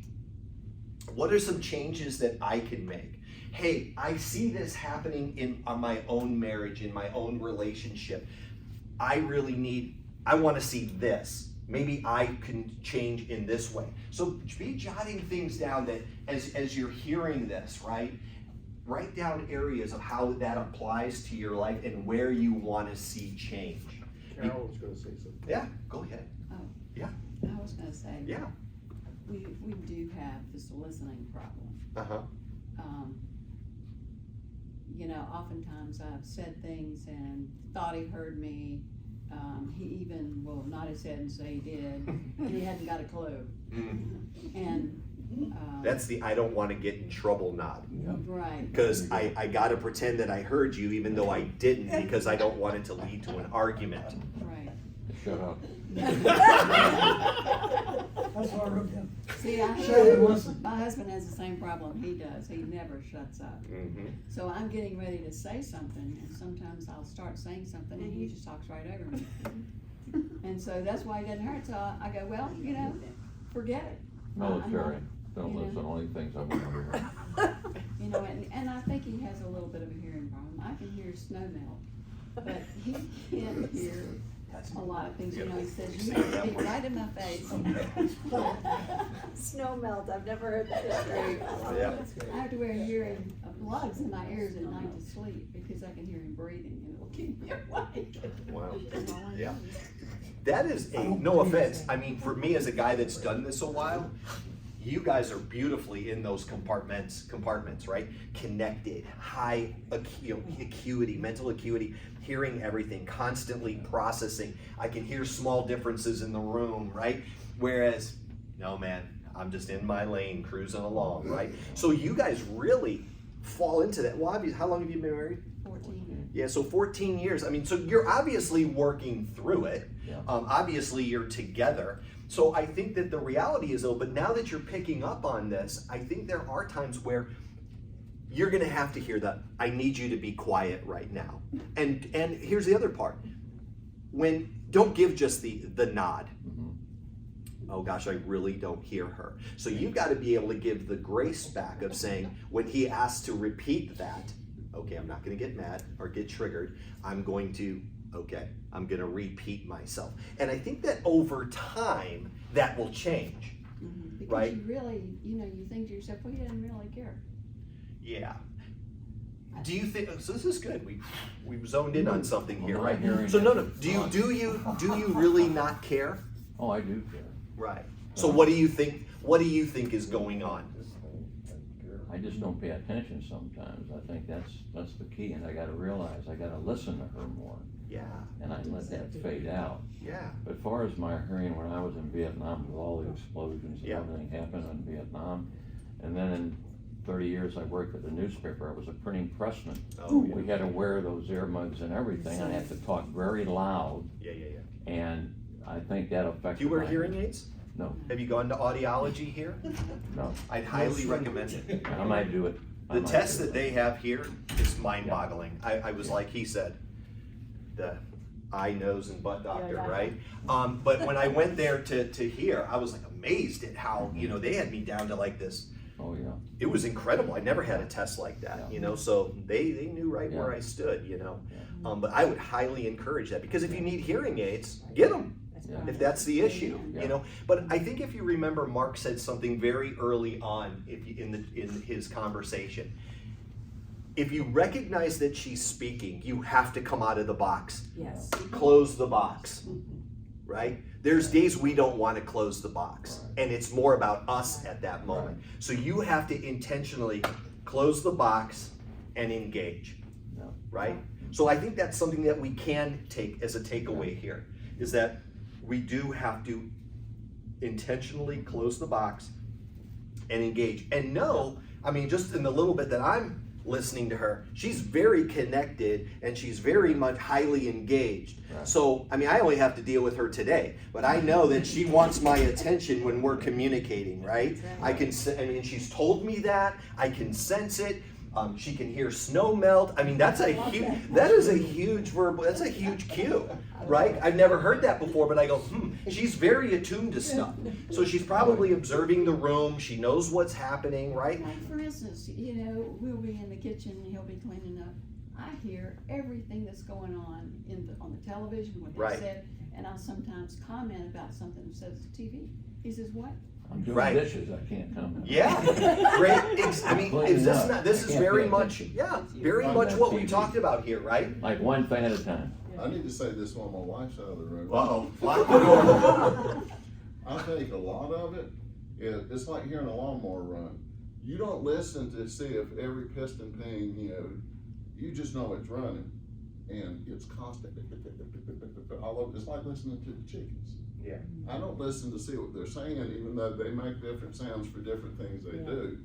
What are some changes that I can make? Hey, I see this happening on my own marriage, in my own relationship. I want to see this. Maybe I can change in this way. So be jotting things down that as you're hearing this, right? Write down areas of how that applies to your life and where you want to see change. Carol was gonna say something. Yeah, go ahead. I was gonna say. Yeah. We do have this listening problem. Uh-huh. You know, oftentimes I've said things and thought he heard me. He even will nod his head and say he did, and he hadn't got a clue. And That's the I don't want to get in trouble nod. right. Because I got to pretend that I heard you even though I didn't, because I don't want it to lead to an argument. Right. Shut up. That's what I wrote down. See, Shut up and listen. my husband has the same problem he does. He never shuts up. So I'm getting ready to say something, and sometimes I'll start saying something, and he just talks right over me. And so that's why it doesn't hurt. So I go, well, you know, forget it. Military, don't you know. listen, only things I want to hear. You know, and I think he has a little bit of a hearing problem. I can hear snow melt, but he can't hear a lot of things. You know, he says, you need to speak right in my face. Snow melt, I've never heard that straight. Yeah. I have to wear hearing plugs in my ears at night to sleep because I can hear him breathing and it'll keep me awake. Wow. Yeah. That is no offense. I mean, for me as a guy that's done this a while, you guys are beautifully in those compartments, right? Connected, high acuity, mental acuity, hearing everything, constantly processing. I can hear small differences in the room, right? Whereas, no man, I'm just in my lane, cruising along, right? So you guys really fall into that. Well, obviously, how long have you been married? 14. Yeah, so 14 years. I mean, so you're obviously working through it. Yeah. Obviously, you're together. So I think that the reality is, though, but now that you're picking up on this, I think there are times where you're going to have to hear that, I need you to be quiet right now. And here's the other part. Don't give just the nod. Oh gosh, I really don't hear her. So you've got to be able to give the grace back of saying, when he asks to repeat that, okay, I'm not going to get mad or get triggered. I'm going to repeat myself. And I think that over time, that will change. Because Right. you really, you know, you think to yourself, well, he doesn't really care. Yeah. Do you think, so this is good, we've zoned in on something here, Well, right? my hearing So no, is do you really not care? Oh, I do care. Right. So what do you think is going on? I just don't pay attention sometimes. I think that's the key, and I gotta realize, I gotta listen to her more, Yeah, and I let that fade out. yeah. But as far as my hearing, when I was in Vietnam with all the explosions and Yeah. everything happened in Vietnam, and then in 30 years I worked at the newspaper, I was a printing pressman. Oh, yeah. We had to wear those earmuffs and everything, I had to talk very loud, Yeah. and I think that affected Do you wear my hearing aids? No, Have you gone to audiology here? no, I'd highly recommend it. I might do it. I The might test do that it. they have here is mind-boggling. I was like he said, the eye, nose, and butt doctor, Yeah. right? But when I went there to hear, I was like amazed at how, they had me down to like this. Oh, yeah. It was incredible. I never had a test like that, so they knew right where Yeah. I stood, Yeah. But I would highly encourage that, because if you need hearing aids, get them. Yeah. If that's the issue, Yeah. But I think if you remember, Mark said something very early on in his conversation. If you recognize that she's speaking, you have to come out of the box. Yes. Close the box, right? There's days we don't want to close the box, and it's more about us at that moment. So you have to intentionally close the box and engage, Yeah. right? So I think that's something that we can take as a takeaway here, is that we do have to intentionally close the box and engage. And know, I mean, just in the little bit that I'm listening to her. She's very connected and she's very much highly engaged. Right. So, I mean, I only have to deal with her today, but I know that she wants my attention when we're communicating, right? I mean, she's told me that, I can sense it. She can hear snow melt. I mean, that's a huge verbal, that's a huge cue, right? I've never heard that before, but I go, she's very attuned to stuff. So she's probably observing the room. She knows what's happening, right? Like for instance, you know, we'll be in the kitchen and he'll be cleaning up. I hear everything that's going on on the television, what they Right. said, and I'll sometimes comment about something that says TV. He says, what? I'm doing Right. dishes, I can't comment. Yeah, great. I mean, is this not, this I is can't very pay much, attention. yeah, very On much that what we TV. talked about here, right? Like one thing at a time. I need to say this on my wife's out of the room. Uh-oh. I think a lot of it, it's like hearing a lawnmower run. You don't listen to see if every piston ping, you know, you just know it's running. And it's constant, all over, it's like listening to the chickens. Yeah. I don't listen to see what they're saying, even though they make different sounds for different things they do.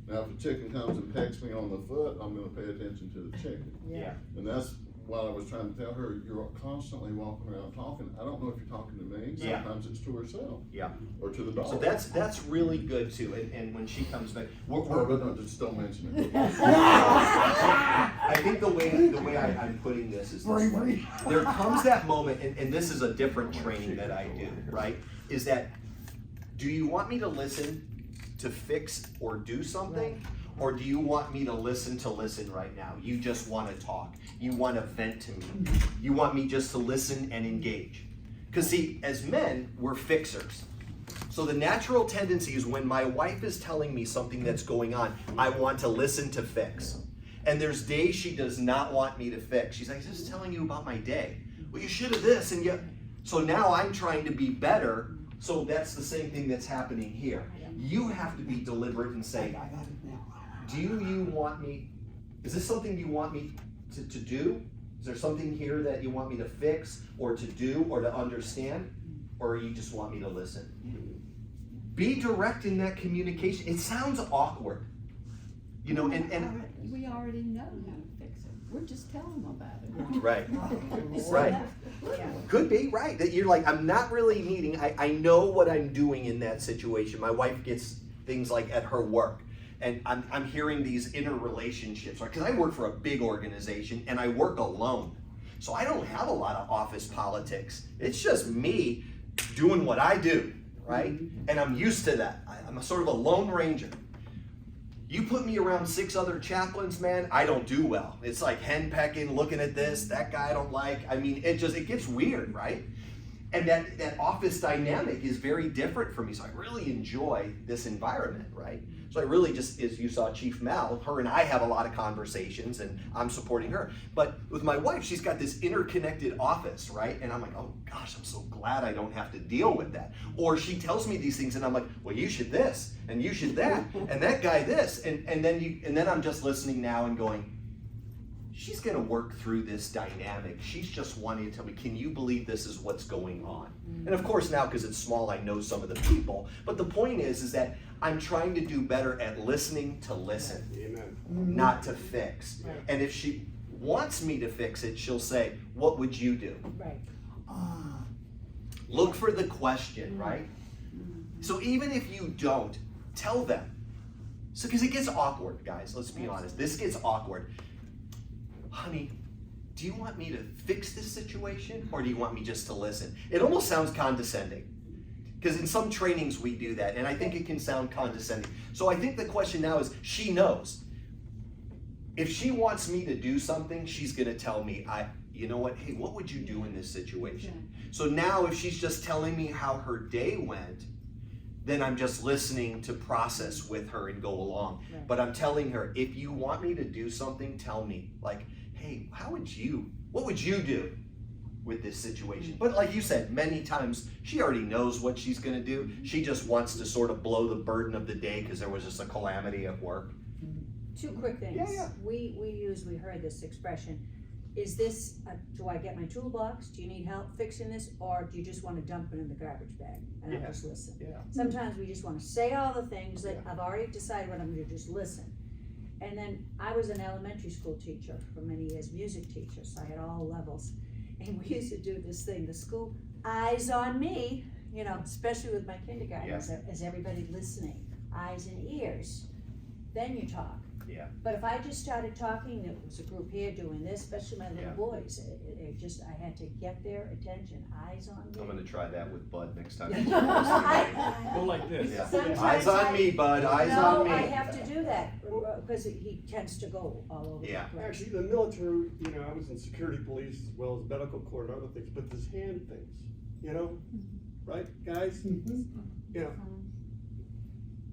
Now, if a chicken comes and pecks me on the foot, I'm gonna pay attention to the chicken. Yeah. And that's what I was trying to tell her, you're constantly walking around talking. I don't know if you're talking to me, Yeah. sometimes it's to herself. Yeah. Or to the dog. So that's really good too, and when she comes back, Or, no, just don't mention it. I think the way I'm putting this is this way. There comes that moment, and this is a different training that I do, right? Is that, do you want me to listen to fix or do something? Or do you want me to listen right now? You just want to talk. You want to vent to me. You want me just to listen and engage. Because see, as men, we're fixers. So the natural tendency is when my wife is telling me something that's going on, I want to listen to fix. And there's days she does not want me to fix. She's like, just telling you about my day. Well, you should have this and you. So now I'm trying to be better. So that's the same thing that's happening here. You have to be deliberate and say, do you want me, is this something you want me to do? Is there something here that you want me to fix or to do or to understand? Or you just want me to listen? Be direct in that communication. It sounds awkward, you know, and We already know how to fix it. We're just telling them about it. right, So right. that- Could be, right, that you're like, I'm not really needing, I know what I'm doing in that situation. My wife gets things like at her work, and I'm hearing these interrelationships, right? Because I work for a big organization and I work alone. So I don't have a lot of office politics. It's just me doing what I do, right? And I'm used to that. I'm a sort of a lone ranger. You put me around 6 other chaplains, man, I don't do well. It's like henpecking, looking at this, that guy I don't like. I mean, it gets weird, right? And that office dynamic is very different for me. So I really enjoy this environment, right? So I really just, as you saw Chief Mal, her and I have a lot of conversations and I'm supporting her. But with my wife, she's got this interconnected office, right? And I'm like, oh gosh, I'm so glad I don't have to deal with that. Or she tells me these things and I'm like, well, you should this and you should that and that guy this. And then I'm just listening now and going, she's gonna work through this dynamic. She's just wanting to tell me, can you believe this is what's going on? And of course now, because it's small, I know some of the people. But the point is that I'm trying to do better at listening to listen, Amen. not to fix. And if she wants me to fix it, she'll say, what would you do? Right. Look for the question, right? So even if you don't, tell them. So, because it gets awkward, guys, let's be honest. This gets awkward. Honey, do you want me to fix this situation or do you want me just to listen? It almost sounds condescending because in some trainings we do that and I think it can sound condescending. So I think the question now is, she knows. If she wants me to do something, she's gonna tell me, you know what, hey, what would you do in this situation? So now if she's just telling me how her day went, then I'm just listening to process with her and go along. Right. But I'm telling her, if you want me to do something, tell me. Like, hey, what would you do with this situation? But like you said, many times, she already knows what she's gonna do. She just wants to sort of blow the burden of the day because there was just a calamity at work. 2 quick things. Yeah. We heard this expression. Is this, do I get my toolbox? Do you need help fixing this? Or do you just wanna dump it in the garbage bag and I'll just listen? Yeah. Sometimes we just wanna say all the things that I've already decided what I'm gonna do, just listen. And then I was an elementary school teacher for many years, music teacher, so I had all levels. And we used to do this thing, the school, eyes on me, you know, especially with my kindergartners, as everybody listening, eyes and ears. Then you talk. Yeah. But if I just started talking, there was a group here doing this, especially my little Yeah. boys, I had to get their attention, eyes on me. I'm gonna try that with Bud next time. I- Go like this. Yeah. Sometimes Eyes on me, Bud, eyes on me. No, I have to do that, because he tends to go all over the Yeah. place. Actually, the military, you know, I was in security police as well as medical corps and other things, but there's hand things, you know, right, guys? You know,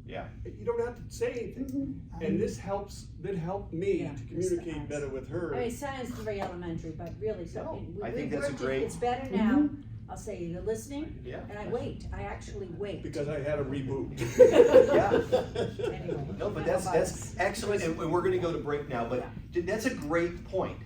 Yeah. you don't have to say anything, and that helped me Yeah, to it's the communicate eyes. better with her. I mean, science is very elementary, but really, so. No, we- I we think that's a worked it- great- It's better now, I'll say, you're listening, Yeah. and I wait, I actually wait. Because I had a reboot. Yeah. Anyway. No, but enough about that's us. excellent, and we're gonna go to break now, but that's a great point.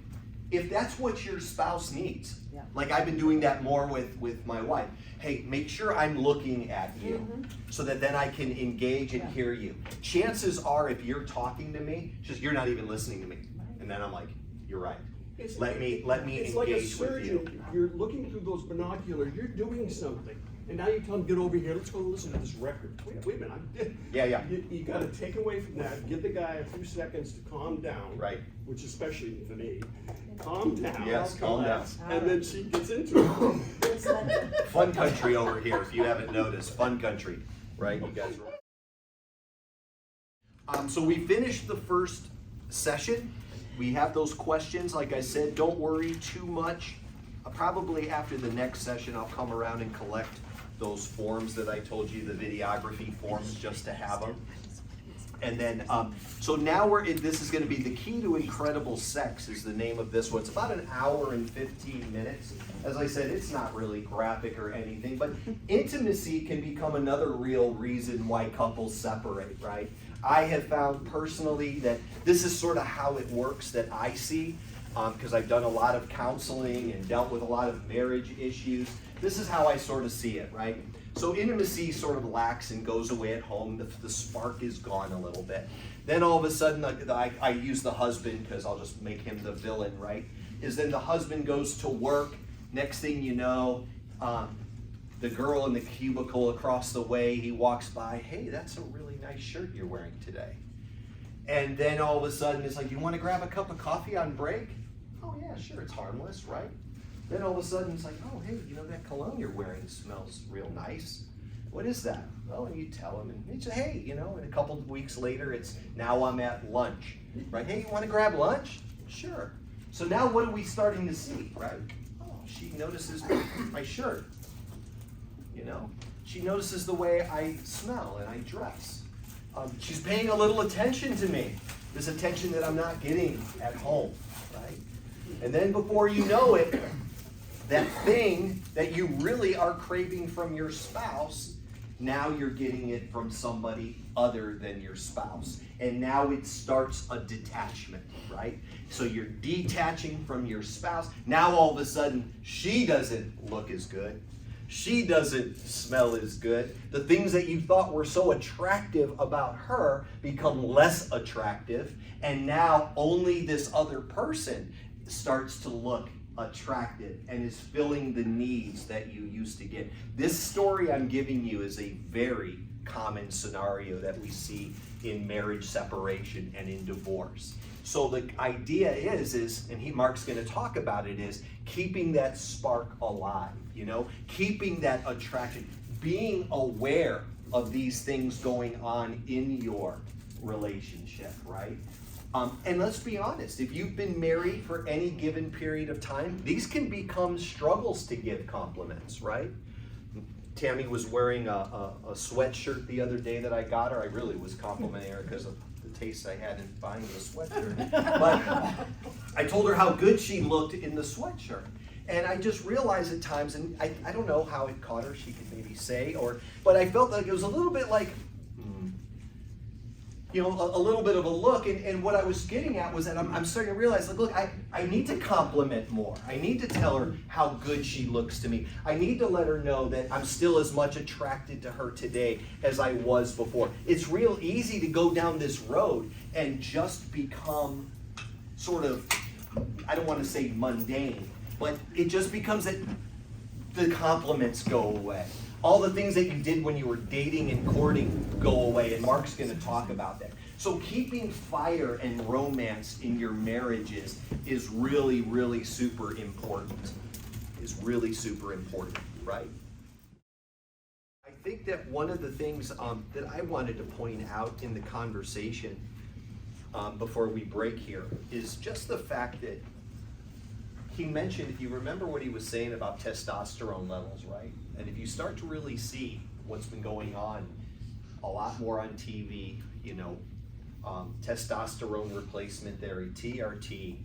If that's what your spouse needs, Yeah. like I've been doing that more with my wife, hey, make sure I'm looking at you, Mhm. so that then I can engage and Yeah. hear you. Chances are, if you're talking to me, it's just you're not even listening to me, and then I'm like, you're right. It's Let me It's like a engage with you. surgeon, you're looking through those binoculars, you're doing something, and now you tell them, get over here, let's go listen to this record. Wait a minute, Yeah. You gotta take away from that, give the guy a few seconds to calm down. Right. Which especially for me, calm down. Yes, calm down. And then she gets into it. It's like- Fun country over here, if you haven't noticed, fun country, right, you guys? So we finished the first session. We have those questions, like I said, don't worry too much. Probably after the next session, I'll come around and collect those forms that I told you, the videography forms, just to have them. And then, so now this is gonna be The Key to Incredible Sex is the name of this one. It's about an hour and 15 minutes. As I said, it's not really graphic or anything, but intimacy can become another real reason why couples separate, right? I have found personally that this is sort of how it works that I see, because I've done a lot of counseling and dealt with a lot of marriage issues. This is how I sort of see it, right? So intimacy sort of lacks and goes away at home. The spark is gone a little bit. Then all of a sudden, I use the husband because I'll just make him the villain, right? Is then the husband goes to work. Next thing you know, the girl in the cubicle across the way, he walks by. Hey, that's a really nice shirt you're wearing today. And then all of a sudden, it's like, you want to grab a cup of coffee on break? Oh yeah, sure, it's harmless, right? Then all of a sudden it's like, oh, hey, you know, that cologne you're wearing smells real nice. What is that? Well, and you tell him, and he says, hey, you know, and a couple of weeks later, it's now I'm at lunch, right? Hey, you want to grab lunch? Sure. So now what are we starting to see, right? Oh, she notices my shirt, you know? She notices the way I smell and I dress. She's paying a little attention to me. This attention that I'm not getting at home, right? And then before you know it, that thing that you really are craving from your spouse, now you're getting it from somebody other than your spouse. And now it starts a detachment, right? So you're detaching from your spouse. Now all of a sudden, she doesn't look as good. She doesn't smell as good. The things that you thought were so attractive about her become less attractive. And now only this other person starts to look attractive and is filling the needs that you used to get. This story I'm giving you is a very common scenario that we see in marriage separation and in divorce. So the idea is, and Mark's going to talk about it, is keeping that spark alive, you know, keeping that attraction, being aware of these things going on in your relationship, right? And let's be honest, if you've been married for any given period of time, these can become struggles to give compliments, right? Tammy was wearing a sweatshirt the other day that I got her. I really was complimenting her because of the taste I had in buying the sweatshirt. But I told her how good she looked in the sweatshirt. And I just realized at times, and I don't know how it caught her, she could maybe say, but I felt like it was a little bit like, you know, a little bit of a look, and what I was getting at was that I'm starting to realize, like, look, I need to compliment more. I need to tell her how good she looks to me. I need to let her know that I'm still as much attracted to her today as I was before. It's real easy to go down this road and just become sort of, I don't want to say mundane, but it just becomes that the compliments go away. All the things that you did when you were dating and courting go away, and Mark's going to talk about that. So keeping fire and romance in your marriages is really, really super important. Is really super important, right? I think that one of the things that I wanted to point out in the conversation before we break here is just the fact that he mentioned, if you remember what he was saying about testosterone levels, right? And if you start to really see what's been going on a lot more on TV, you know, testosterone replacement therapy, TRT,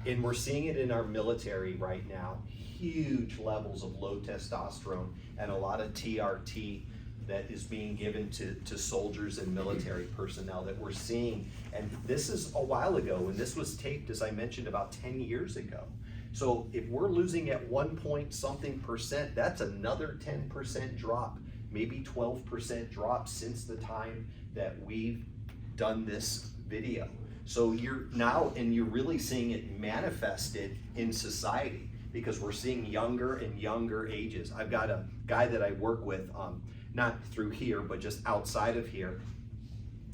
and we're seeing it in our military right now, huge levels of low testosterone and a lot of TRT that is being given to soldiers and military personnel that we're seeing. And this is a while ago, and this was taped, as I mentioned, about 10 years ago. So if we're losing at 1% that's another 10% drop, maybe 12% drop since the time that we've done this video. So you're really seeing it manifested in society, because we're seeing younger and younger ages. I've got a guy that I work with, not through here, but just outside of here.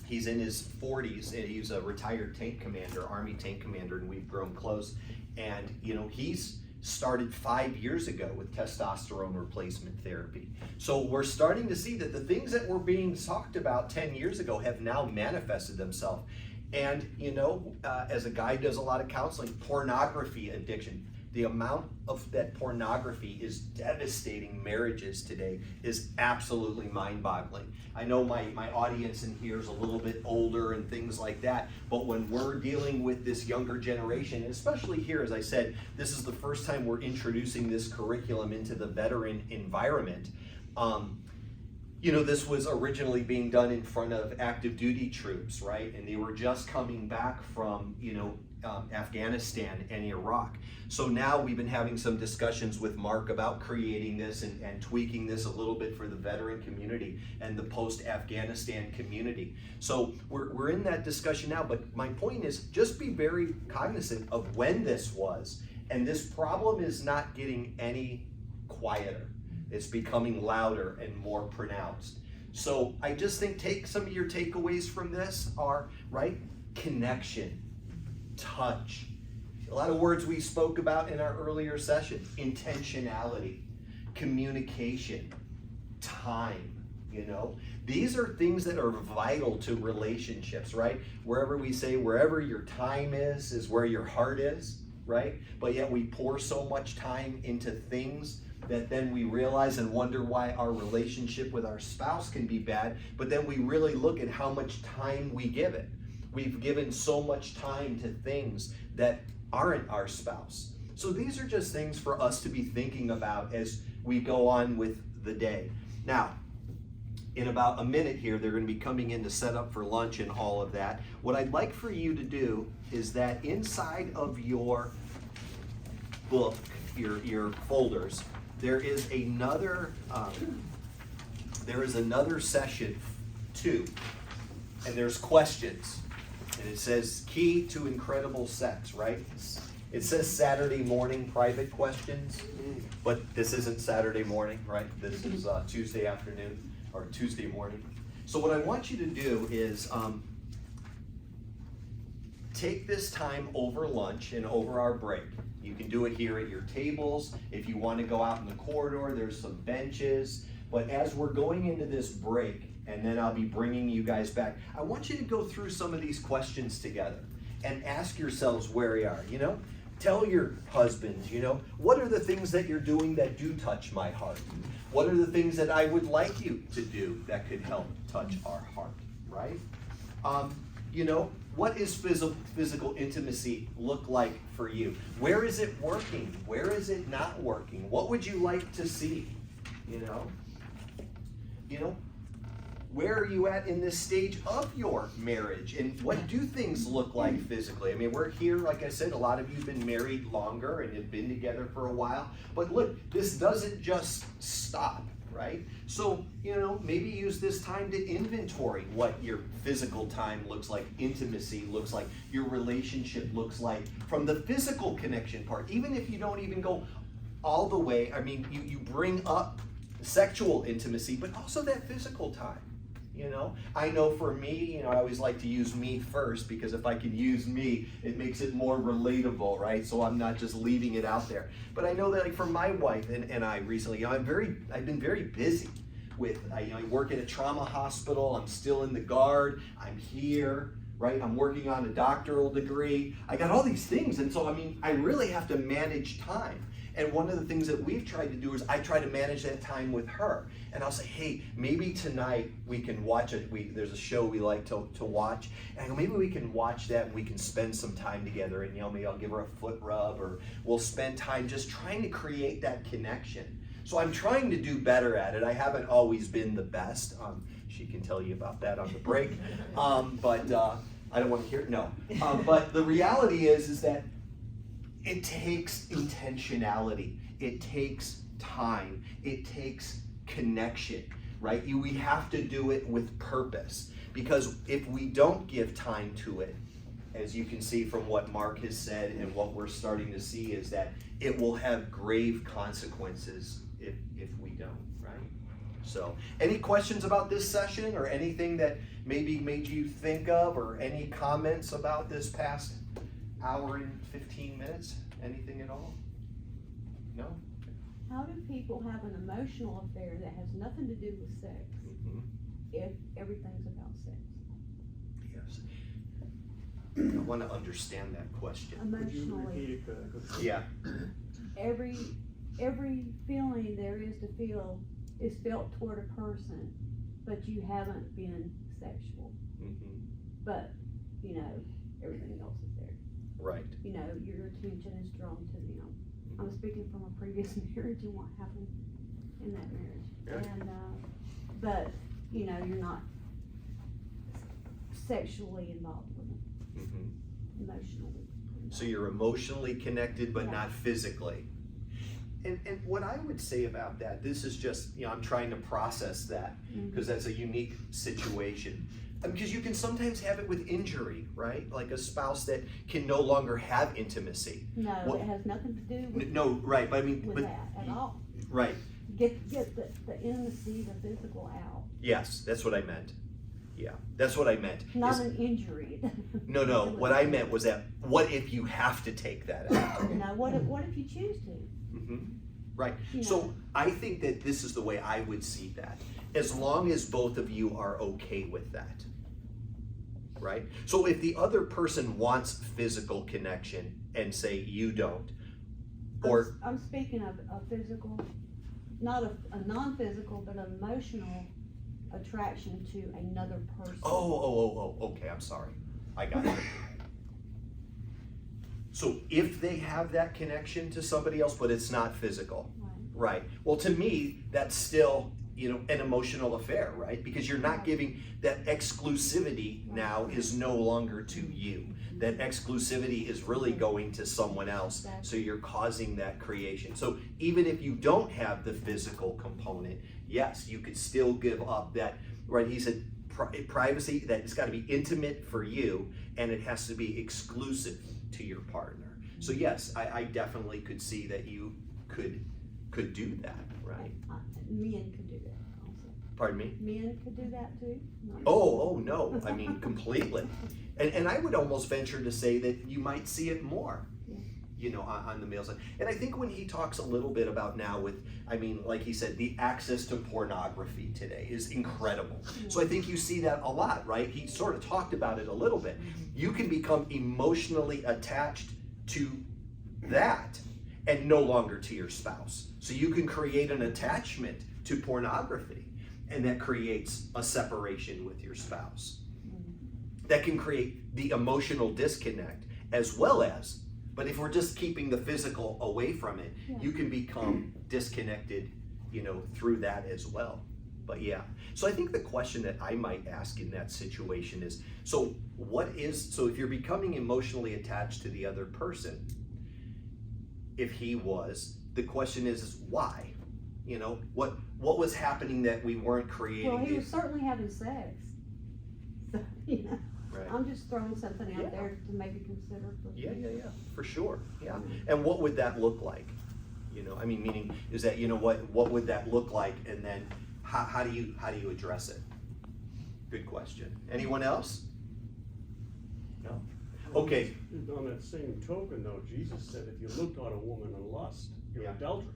He's in his 40s, and he's a retired tank commander, Army tank commander, and we've grown close. And you know, he's started 5 years ago with testosterone replacement therapy. So we're starting to see that the things that were being talked about 10 years ago have now manifested themselves. And you know, as a guy who does a lot of counseling, pornography addiction, the amount of that pornography is devastating marriages today is absolutely mind-boggling. I know my audience in here is a little bit older and things like that, but when we're dealing with this younger generation, and especially here, as I said, this is the first time we're introducing this curriculum into the veteran environment. You know, this was originally being done in front of active duty troops, right? And they were just coming back from, you know, Afghanistan and Iraq. So now we've been having some discussions with Mark about creating this and tweaking this a little bit for the veteran community and the post-Afghanistan community. So we're in that discussion now, but my point is just be very cognizant of when this was. And this problem is not getting any quieter. It's becoming louder and more pronounced. So I just think take some of your takeaways from this are, right, connection, touch, a lot of words we spoke about in our earlier session, intentionality, communication, time, you know. These are things that are vital to relationships, right? Wherever we say, wherever your time is where your heart is, right? But yet we pour so much time into things that then we realize and wonder why our relationship with our spouse can be bad, but then we really look at how much time we give it. We've given so much time to things that aren't our spouse. So these are just things for us to be thinking about as we go on with the day. Now, in about a minute here, they're going to be coming in to set up for lunch and all of that. What I'd like for you to do is that inside of your book, your folders, there is another session 2, and there's questions, and it says key to incredible sex, right? It says Saturday morning private questions, but this isn't Saturday morning, right? This is Tuesday afternoon or Tuesday morning. So what I want you to do is take this time over lunch and over our break. You can do it here at your tables. If you want to go out in the corridor, there's some benches. But as we're going into this break, and then I'll be bringing you guys back, I want you to go through some of these questions together and ask yourselves where you are, you know? Tell your husbands, you know, what are the things that you're doing that do touch my heart? What are the things that I would like you to do that could help touch our heart, right? You know, what is physical intimacy look like for you? Where is it working? Where is it not working? What would you like to see? You know, where are you at in this stage of your marriage? And what do things look like physically? I mean, we're here, like I said, a lot of you have been married longer and have been together for a while. But look, this doesn't just stop, right? So, maybe use this time to inventory what your physical time looks like, intimacy looks like, your relationship looks like from the physical connection part. Even if you don't even go all the way, I mean, you bring up sexual intimacy, but also that physical time. I know for me, I always like to use me first, because if I can use me, it makes it more relatable, right? So I'm not just leaving it out there. But I know that, like, for my wife and I recently, I've been very busy with, I work at a trauma hospital, I'm still in the Guard, I'm here, right? I'm working on a doctoral degree. I got all these things, and so, I really have to manage time. And one of the things that we've tried to do is I try to manage that time with her. And I'll say, hey, maybe tonight we can watch it. There's a show we like to watch. And I go, maybe we can watch that and we can spend some time together. And maybe I'll give her a foot rub, or we'll spend time just trying to create that connection. So I'm trying to do better at it. I haven't always been the best. She can tell you about that on the break. But I don't want to hear it. No. But the reality is that it takes intentionality, it takes time, it takes connection, right? We have to do it with purpose, because if we don't give time to it, as you can see from what Mark has said and what we're starting to see, is that it will have grave consequences if we don't, right? So, any questions about this session, or anything that maybe made you think of, or any comments about this past hour and 15 minutes? Anything at all? No? How do people have an emotional affair that has nothing to do with sex if everything's about sex? Yes. I want to understand that question. Would you Emotionally, repeat it, 'cause- Yeah. every feeling there is to feel is felt toward a person, but you haven't been sexual. But, everything else is there. Right. Your attention is drawn to them. I'm speaking from a previous marriage and what happened in that marriage. Yeah. And, but, you're not sexually involved with them, emotionally. So you're emotionally connected, but Yeah. not physically. And what I would say about that, this is just, I'm trying to process that, because that's a unique situation. Because you can sometimes have it with injury, right? Like a spouse that can no longer have intimacy. No, What- it has nothing to do with, No, right, but with that at all. right, Get the intimacy, the physical out, yes, that's what I meant. Yeah, that's what I meant. not Is- an injury. No, what I meant was that, what if you have to take that out? What if you choose to? Right, You so know. I think that this is the way I would see that, as long as both of you are okay with that. Right? So if the other person wants physical connection and say you don't, or, I'm speaking of a physical, not a non-physical, but an emotional attraction to another person. okay, I'm sorry, I got it. So if they have that connection to somebody else, but it's not physical, Right. right? Well, to me, that's still, an emotional affair, right? Because you're not giving, that exclusivity now is no longer to you. That exclusivity is really going to someone else, so you're causing that creation. So even if you don't have the physical component, yes, you could still give up that, right? He said privacy, that it's got to be intimate for you, and it has to be exclusive to your partner. So yes, I definitely could see that you could do that, right? Men could do that also. Pardon me? Men could do that too? Not- Oh, no, I mean, completely. And I would almost venture to say that you might see it more, on the male side. And I think when he talks a little bit about now with, like he said, the access to pornography today is incredible. So I think you see that a lot, right? He sort of talked about it a little bit. You can become emotionally attached to that and no longer to your spouse. So you can create an attachment to pornography, and that creates a separation with your spouse. That can create the emotional disconnect as well as, but if we're just keeping the physical away from it, you can become disconnected, through that as well. But yeah, so I think the question that I might ask in that situation is, so if you're becoming emotionally attached to the other person, if he was, the question is why? You know, what was happening that we weren't creating? Well, he was certainly having sex. So, you know, Right. I'm just throwing something Yeah. out there to maybe consider for. Yeah, for sure, yeah. And what would that look like? You know, I mean, meaning, is that, you know, what would that look like, and then how do you address it? Good question. Anyone else? No? Okay. On that same token though, Jesus said if you looked on a woman in lust, you're Yeah. adultery.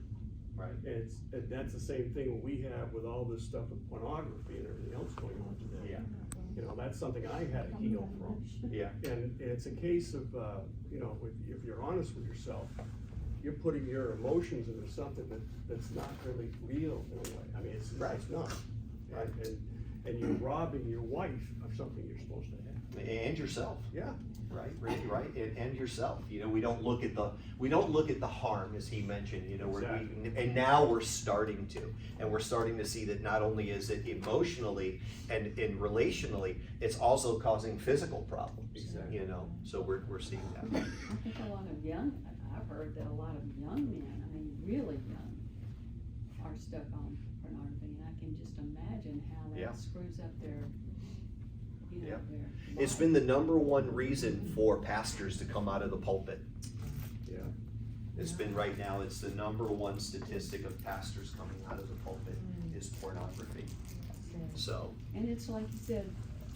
Right. And that's the same thing we have with all this stuff with pornography and everything else going on today. Yeah. You know, that's something I had to heal from. Yeah. And it's a case of, you know, if you're honest with yourself, you're putting your emotions into something that's not really real in a way. I mean, it's not. Right. And you're robbing your wife of something you're supposed to have. And yourself. Yeah. Right, right, and yourself. You know, we don't look at the harm, as he mentioned. You know, Exactly. and now we're starting to see that not only is it emotionally and relationally, it's also causing physical problems. Exactly. You know, so we're seeing that. I think a lot of I've heard that a lot of young men, I mean, really young, are stuck on pornography, and I can just imagine how Yeah. that screws up their, you know, Yeah. their. It's life. been the #1 reason for pastors to come out of the pulpit. Yeah. It's been right now, it's the #1 statistic of pastors coming out of the pulpit is pornography. So, And it's like you said,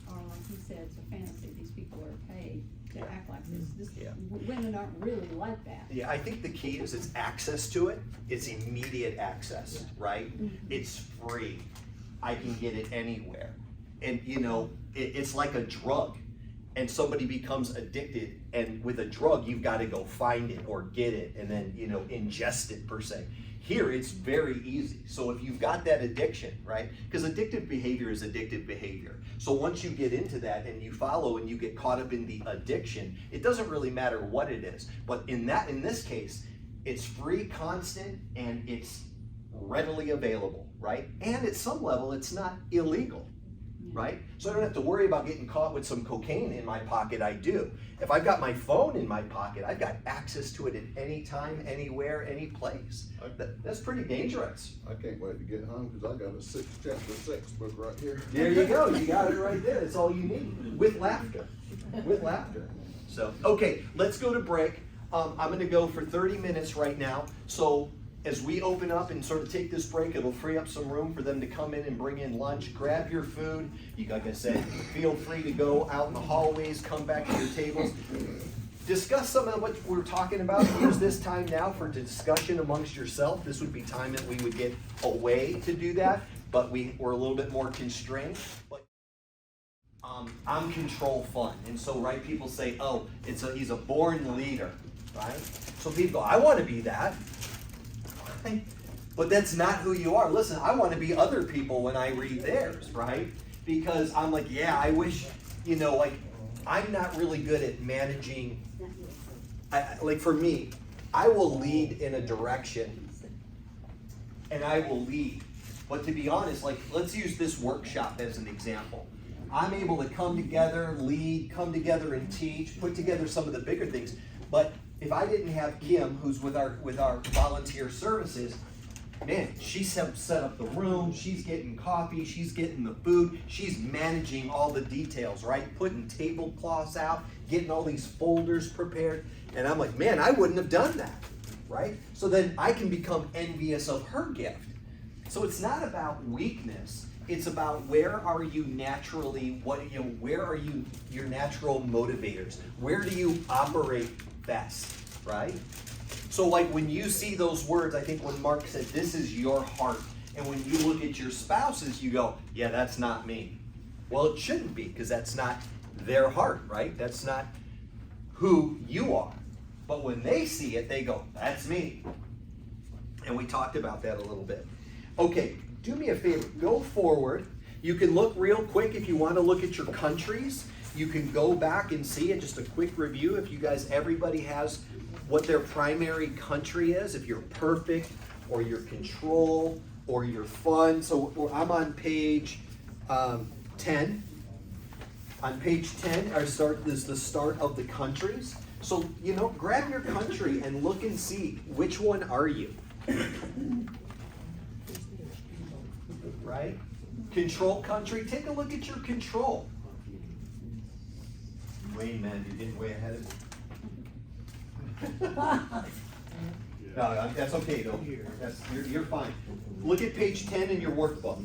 or like he said, it's a fantasy, these people are paid to Yeah. act like this, Yeah. Women aren't really like that. yeah, I think the key is it's access to it. It's immediate access, right? It's free. I can get it anywhere. And you know, it's like a drug. And somebody becomes addicted, and with a drug, you've got to go find it or get it and then, you know, ingest it per se. Here, it's very easy. So if you've got that addiction, right? Because addictive behavior is addictive behavior. So once you get into that and you follow and you get caught up in the addiction, it doesn't really matter what it is. But in this case, it's free, constant, and it's readily available, right? And at some level, it's not illegal. Right? So I don't have to worry about getting caught with some cocaine in my pocket. I do. If I've got my phone in my pocket, I've got access to it at any time, anywhere, any place. That's pretty dangerous. I can't wait to get home because I got a chapter 6 book right here. There you go. You got it right there. That's all you need. With laughter. With laughter. So, okay, let's go to break. I'm going to go for 30 minutes right now. So as we open up and sort of take this break, it'll free up some room for them to come in and bring in lunch. Grab your food. You, like I said, feel free to go out in the hallways, come back to your tables. Discuss some of what we're talking about. Use this time now for discussion amongst yourself. This would be time that we would get away to do that, but we're a little bit more constrained. But I'm control fun, and so right, people say, oh, he's a born leader, right? So people go, I want to be that. But that's not who you are. Listen, I want to be other people when I read theirs, right? Because I'm like, yeah, I wish, you know, like, I'm not really good at managing. Like for me, I will lead in a direction and I will lead. But to be honest, like, let's use this workshop as an example. I'm able to come together, lead, come together and teach, put together some of the bigger things. But if I didn't have Kim, who's with our volunteer services, man, she's set up the room, she's getting coffee, she's getting the food, she's managing all the details, right? Putting tablecloths out, getting all these folders prepared. And I'm like, man, I wouldn't have done that, right? So then I can become envious of her gift. So it's not about weakness. It's about where are you naturally, where are you your natural motivators? Where do you operate best, right? So like when you see those words, I think when Mark said, this is your heart. And when you look at your spouses, you go, yeah, that's not me. Well, it shouldn't be, because that's not their heart, right? That's not who you are. But when they see it, they go, that's me. And we talked about that a little bit. Okay, do me a favor, go forward. You can look real quick if you want to look at your countries. You can go back and see it, just a quick review. If you guys, everybody has what their primary country is, if you're perfect or you're control or your fun. So I'm on page 10. On page 10, is the start of the countries. So, you know, grab your country and look and see which one are you. Right? Control country, take a look at your control. Wait, man, you're getting way ahead of me. No, that's okay though. You're fine. Look at page 10 in your workbook.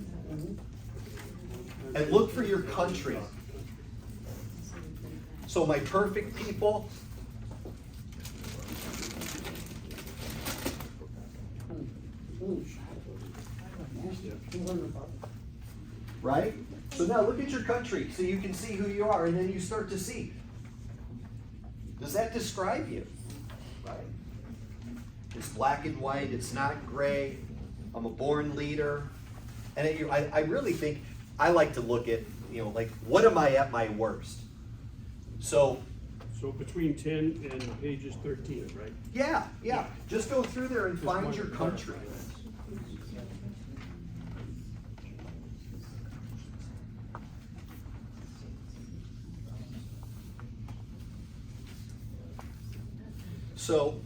And look for your country. So my perfect people. Right? So now look at your country so you can see who you are, and then you start to see. Does that describe you? Right? It's black and white, it's not gray. I'm a born leader. And I really think I like to look at, you know, like, what am I at my worst? So between 10 and pages 13, right? yeah. Just go through there and Just find wanted your to country. clarify that. So,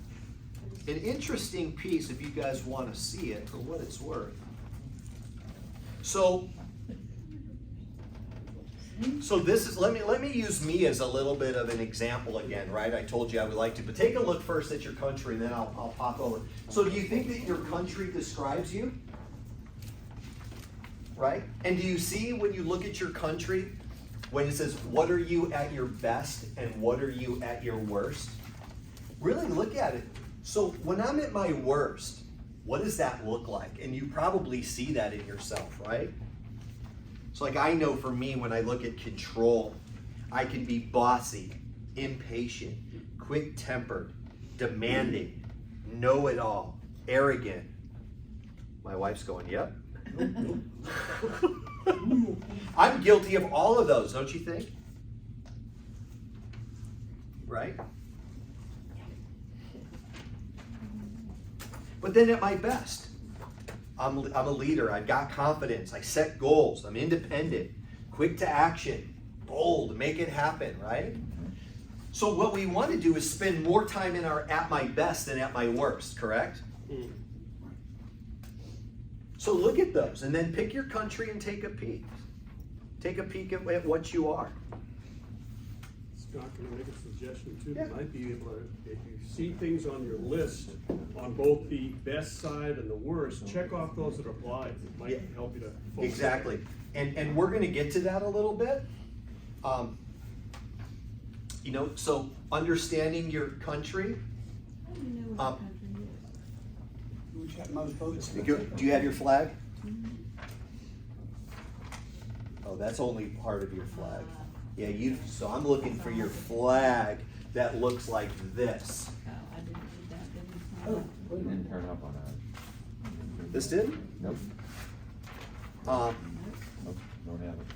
an interesting piece, if you guys want to see it for what it's worth. So this is, let me use me as a little bit of an example again, right? I told you I would like to, but take a look first at your country, and then I'll pop over. So do you think that your country describes you? Right? And do you see when you look at your country, when it says, what are you at your best and what are you at your worst? Really look at it. So when I'm at my worst, what does that look like? And you probably see that in yourself, right? So like I know for me, when I look at control, I can be bossy, impatient, quick-tempered, demanding, know-it-all, arrogant. My wife's going, yep. I'm guilty of all of those, don't you think? Right? But then at my best, I'm a leader, I've got confidence, I set goals, I'm independent, quick to action, bold, make it happen, right? So what we want to do is spend more time in our at my best than at my worst, correct? So look at those and then pick your country and take a peek. Take a peek at what you are. Scott, can I make a suggestion too? Yeah. You might be able to, if you see things on your list, on both the best side and the worst, check off those that apply. It might help you to focus. Exactly. And we're gonna get to that a little bit. You know, so understanding your country. How do you know what country Who's got most votes? Do you have your flag? Oh, that's only part of your flag. Yeah, so I'm looking for your flag that looks like this. Oh, I didn't read that, didn't I? It didn't turn up on ours. This did? Nope, Um, nope, don't have it.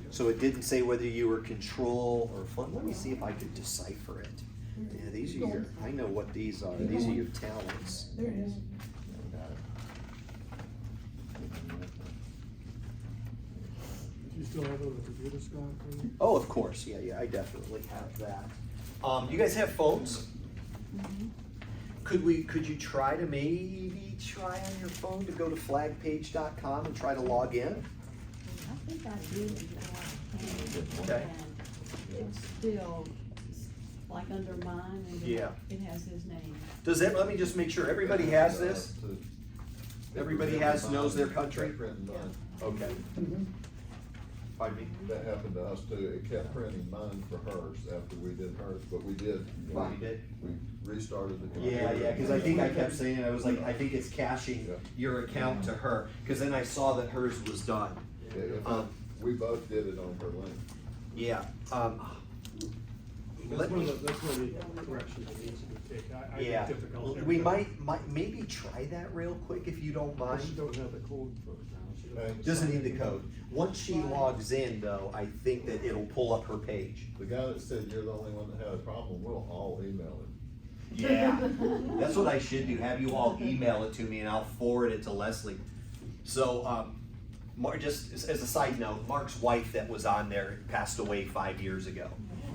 so it didn't say whether you were control or fun. Let me see if I could decipher it. Yeah, these are your, I know what these are. These are your talents. There it is. Never got it. Do you still have it on the computer, Scott? Oh, of course. Yeah, I definitely have that. You guys have phones? Could you try to maybe try on your phone to go to flagpage.com and try to log in? I think I did, Okay. It's still like under mine and Yeah. it has his name. Does that, let me just make sure everybody has this? Everybody knows their country? Okay. Pardon me? That happened to us too. It kept printing mine for hers after we did hers, but we did. Oh, you did? We restarted the computer. Yeah, because I think I kept saying, I was like, I think it's caching Yeah. your account to her, because then I saw that hers was done. We both did it on her link. Yeah. That's one of the corrections that needs to be taken. I Yeah, think difficult. we might maybe try that real quick if you don't But she mind. don't have the code for it now. She doesn't- Doesn't need the code. Once she logs in though, I think that it'll pull up her page. The guy that said you're the only one that had a problem, we'll all email him. Yeah, that's what I should do, have you all email it to me and I'll forward it to Leslie. So, just as a side note, Mark's wife that was on there passed away 5 years ago.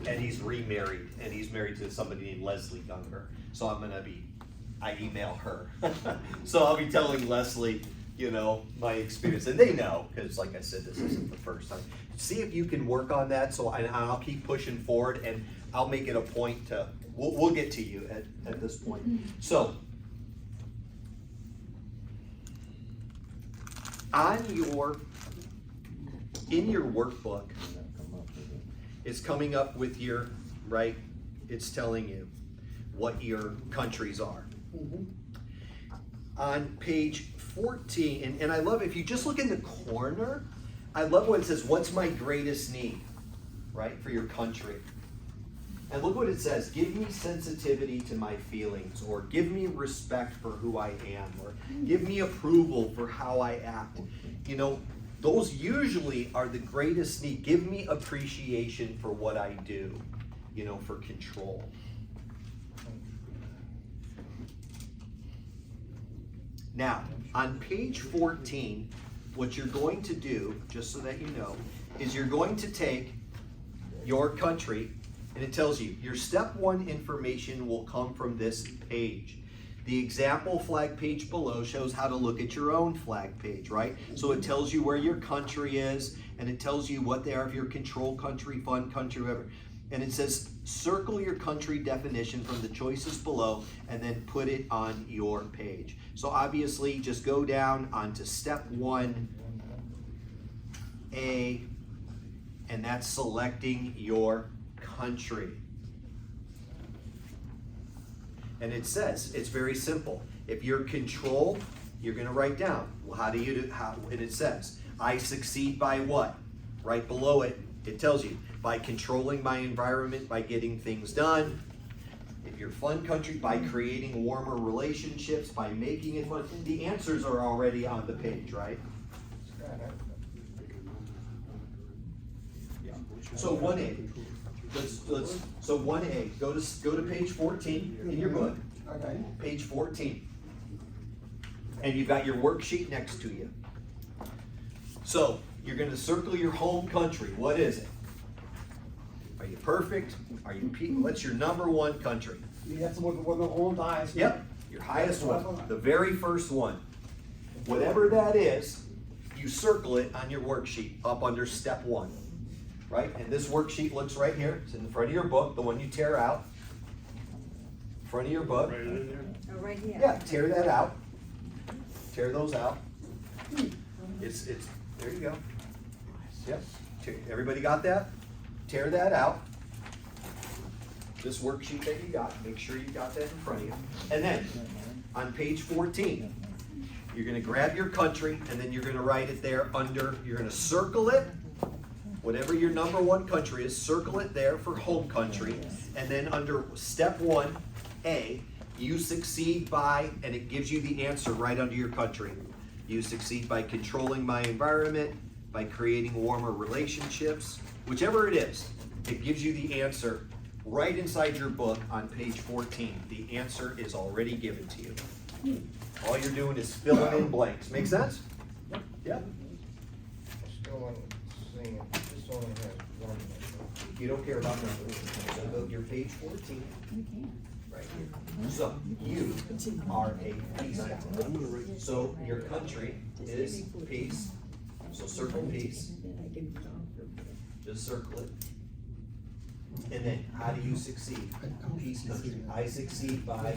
And he's remarried, and he's married to somebody named Leslie Younger. So I email her. So I'll be telling Leslie, you know, my experience, and they know, because like I said, this isn't the first time. See if you can work on that, so I'll keep pushing forward, and I'll make it a point to, we'll get to you at this point. So, in your workbook, it's coming up with your, right, it's telling you what your countries are. On page 14, and I love, if you just look in the corner, I love when it says, what's my greatest need, right, for your country. And look what it says, give me sensitivity to my feelings, or give me respect for who I am, or give me approval for how I act. You know, those usually are the greatest need. Give me appreciation for what I do, you know, for control. Now, on page 14, what you're going to do, just so that you know, is you're going to take your country, and it tells you, your step 1 information will come from this page. The example flag page below shows how to look at your own flag page, right? So it tells you where your country is, and it tells you what they are, if you're control country, fund country, whatever. And it says, circle your country definition from the choices below, and then put it on your page. So obviously, just go down onto step 1A, and that's selecting your country. And it says, it's very simple. If you're control, you're gonna write down, well, how do you do, and it says, I succeed by what? Right below it, it tells you, by controlling my environment, by getting things done. If you're fun country, by creating warmer relationships, by making it fun. The answers are already on the page, right? Yeah. So 1A. So 1A, go to page 14 in your book. Okay. Page 14. And you've got your worksheet next to you. So you're gonna circle your home country. What is it? Are you perfect? Are you what's your number 1 country? That's what the old highest. Yep, your highest one, the very first one. Whatever that is, you circle it on your worksheet up under step 1. Right? And this worksheet looks right here. It's in the front of your book, the one you tear out. Front of your book. Right in there. Oh, right here. Yeah, tear that out. Tear those out. It's there you go. Yep. Everybody got that? Tear that out. This worksheet that you got, make sure you got that in front of you. And then on page 14, you're gonna grab your country, and then you're gonna write it there under, you're gonna circle it. Whatever your number 1 country is, circle it there for home country. And then under step 1A, you succeed by, and it gives you the answer right under your country. You succeed by controlling my environment, by creating warmer relationships, whichever it is, it gives you the answer right inside your book on page 14. The answer is already given to you. All you're doing is filling in blanks. Make sense? Yep. Still on seeing it, this only has 1. You don't care about numbers. So go to your page 14. Right here. So you are a peace. So your country is peace. So circle peace. Just circle it. And then how do you succeed? Peace country. I succeed by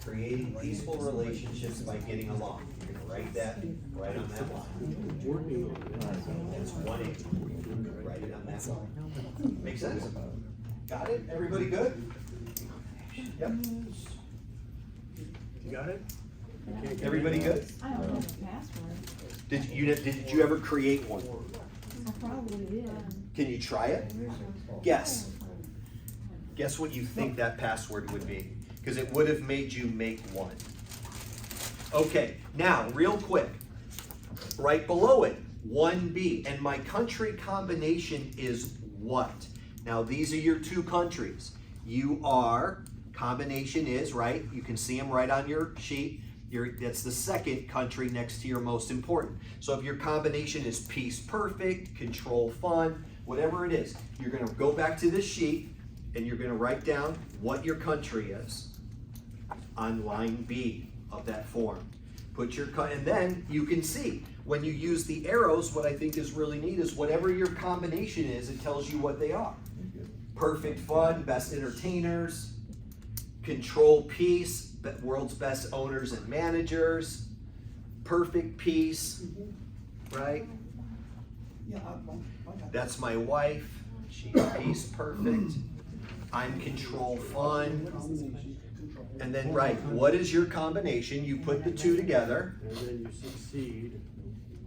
creating peaceful relationships by getting along. You're gonna write that right on that line. That's 1A. Write it on that line. Make sense? Got it? Everybody good? Yep. You got it? Everybody good? I don't know the password. Did you ever create one? I probably did. Can you try it? Guess. Guess what you think that password would be, because it would have made you make one. Okay, now real quick, right below it, 1B, and my country combination is what? Now these are your 2 countries. You are, combination is, right, you can see them right on your sheet. That's the second country next to your most important. So if your combination is peace perfect, control fun, whatever it is, you're gonna go back to this sheet and you're gonna write down what your country is on line B of that form. Put your, and then you can see, when you use the arrows, what I think is really neat is whatever your combination is, it tells you what they are. Perfect fun, best entertainers, control peace, world's best owners and managers, perfect peace, right? Yeah, I got That's my wife, she's peace perfect. I'm control fun. combination, control. And then, right, what is your combination? You put the two together, And then you succeed,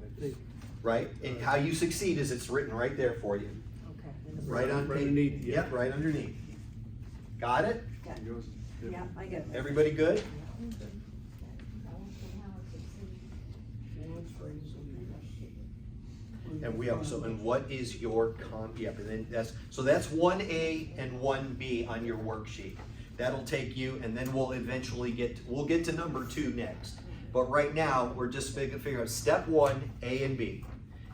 I think. right? And how you succeed is it's written right there for you. Okay. Right on Right page. underneath, yeah. Yep, right underneath. Got it? Yours- Yeah, I get it. Everybody good? And we have, so, and what is your yep, and then that's 1A and 1B on your worksheet. That'll take you, and then we'll eventually we'll get to number 2 next. But right now, we're just figuring out step 1, A and B.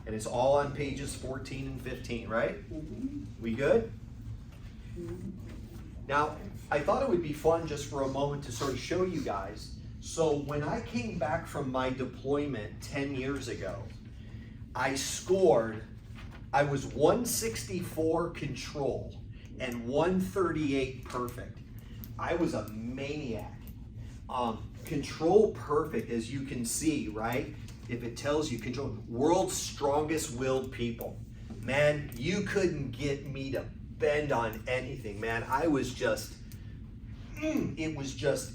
And it's all on pages 14 and 15, right? We good? Now, I thought it would be fun just for a moment to sort of show you guys. So when I came back from my deployment 10 years ago, I was 164 control and 138 perfect. I was a maniac. Control perfect, as you can see, right? If it tells you control, world's strongest willed people. Man, you couldn't get me to bend on anything, man. I was just, it was just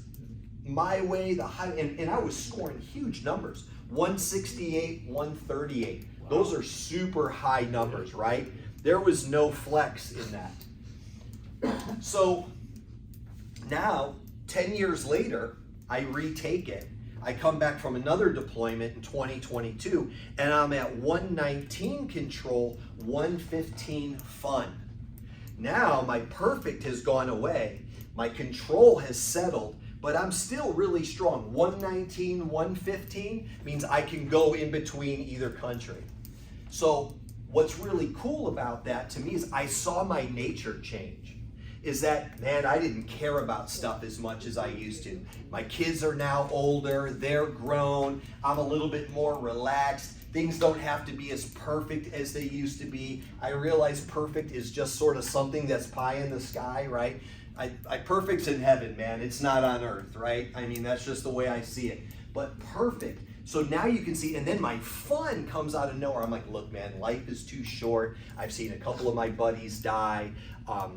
my way, the high, and I was scoring huge numbers. 168, 138. Those are super high numbers, right? There was no flex in that. So now, 10 years later, I retake it. I come back from another deployment in 2022, and I'm at 119 control, 115 fun. Now my perfect has gone away. My control has settled, but I'm still really strong. 119, 115 means I can go in between either country. So what's really cool about that to me is I saw my nature change. Is that, man, I didn't care about stuff as much as I used to. My kids are now older, they're grown, I'm a little bit more relaxed. Things don't have to be as perfect as they used to be. I realize perfect is just sort of something that's pie in the sky, right? Perfect's in heaven, man. It's not on earth, right? I mean, that's just the way I see it. But perfect. So now you can see, and then my fun comes out of nowhere. I'm like, look, man, life is too short. I've seen a couple of my buddies die.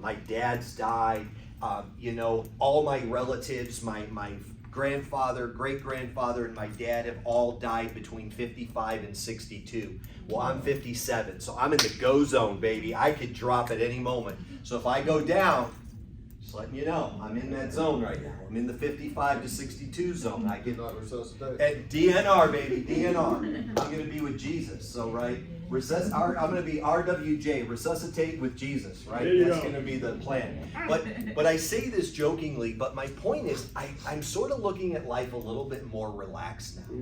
My dad's died. You know, all my relatives, my grandfather, great-grandfather, and my dad have all died between 55 and 62. Well, I'm 57, so I'm in the go zone, baby. I could drop at any moment. So if I go down, just letting you know, I'm in that zone right now. I'm in the 55 to 62 zone. I can Not resuscitate. at DNR, baby, DNR. I'm gonna be with Jesus. So right, I'm gonna be RWJ, resuscitate with Jesus. Right, There you that's go. gonna be the plan. But I say this jokingly. But my point is, I'm sort of looking at life a little bit more relaxed now.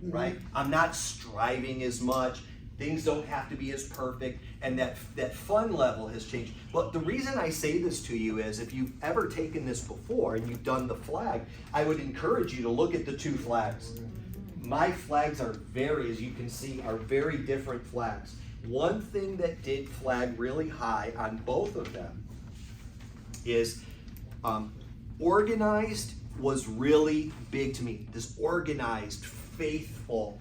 Right, I'm not striving as much. Things don't have to be as perfect, and that fun level has changed. But the reason I say this to you is, if you've ever taken this before and you've done the flag, I would encourage you to look at the 2 flags. My flags are as you can see, are very different flags. One thing that did flag really high on both of them is organized was really big to me. This organized, faithful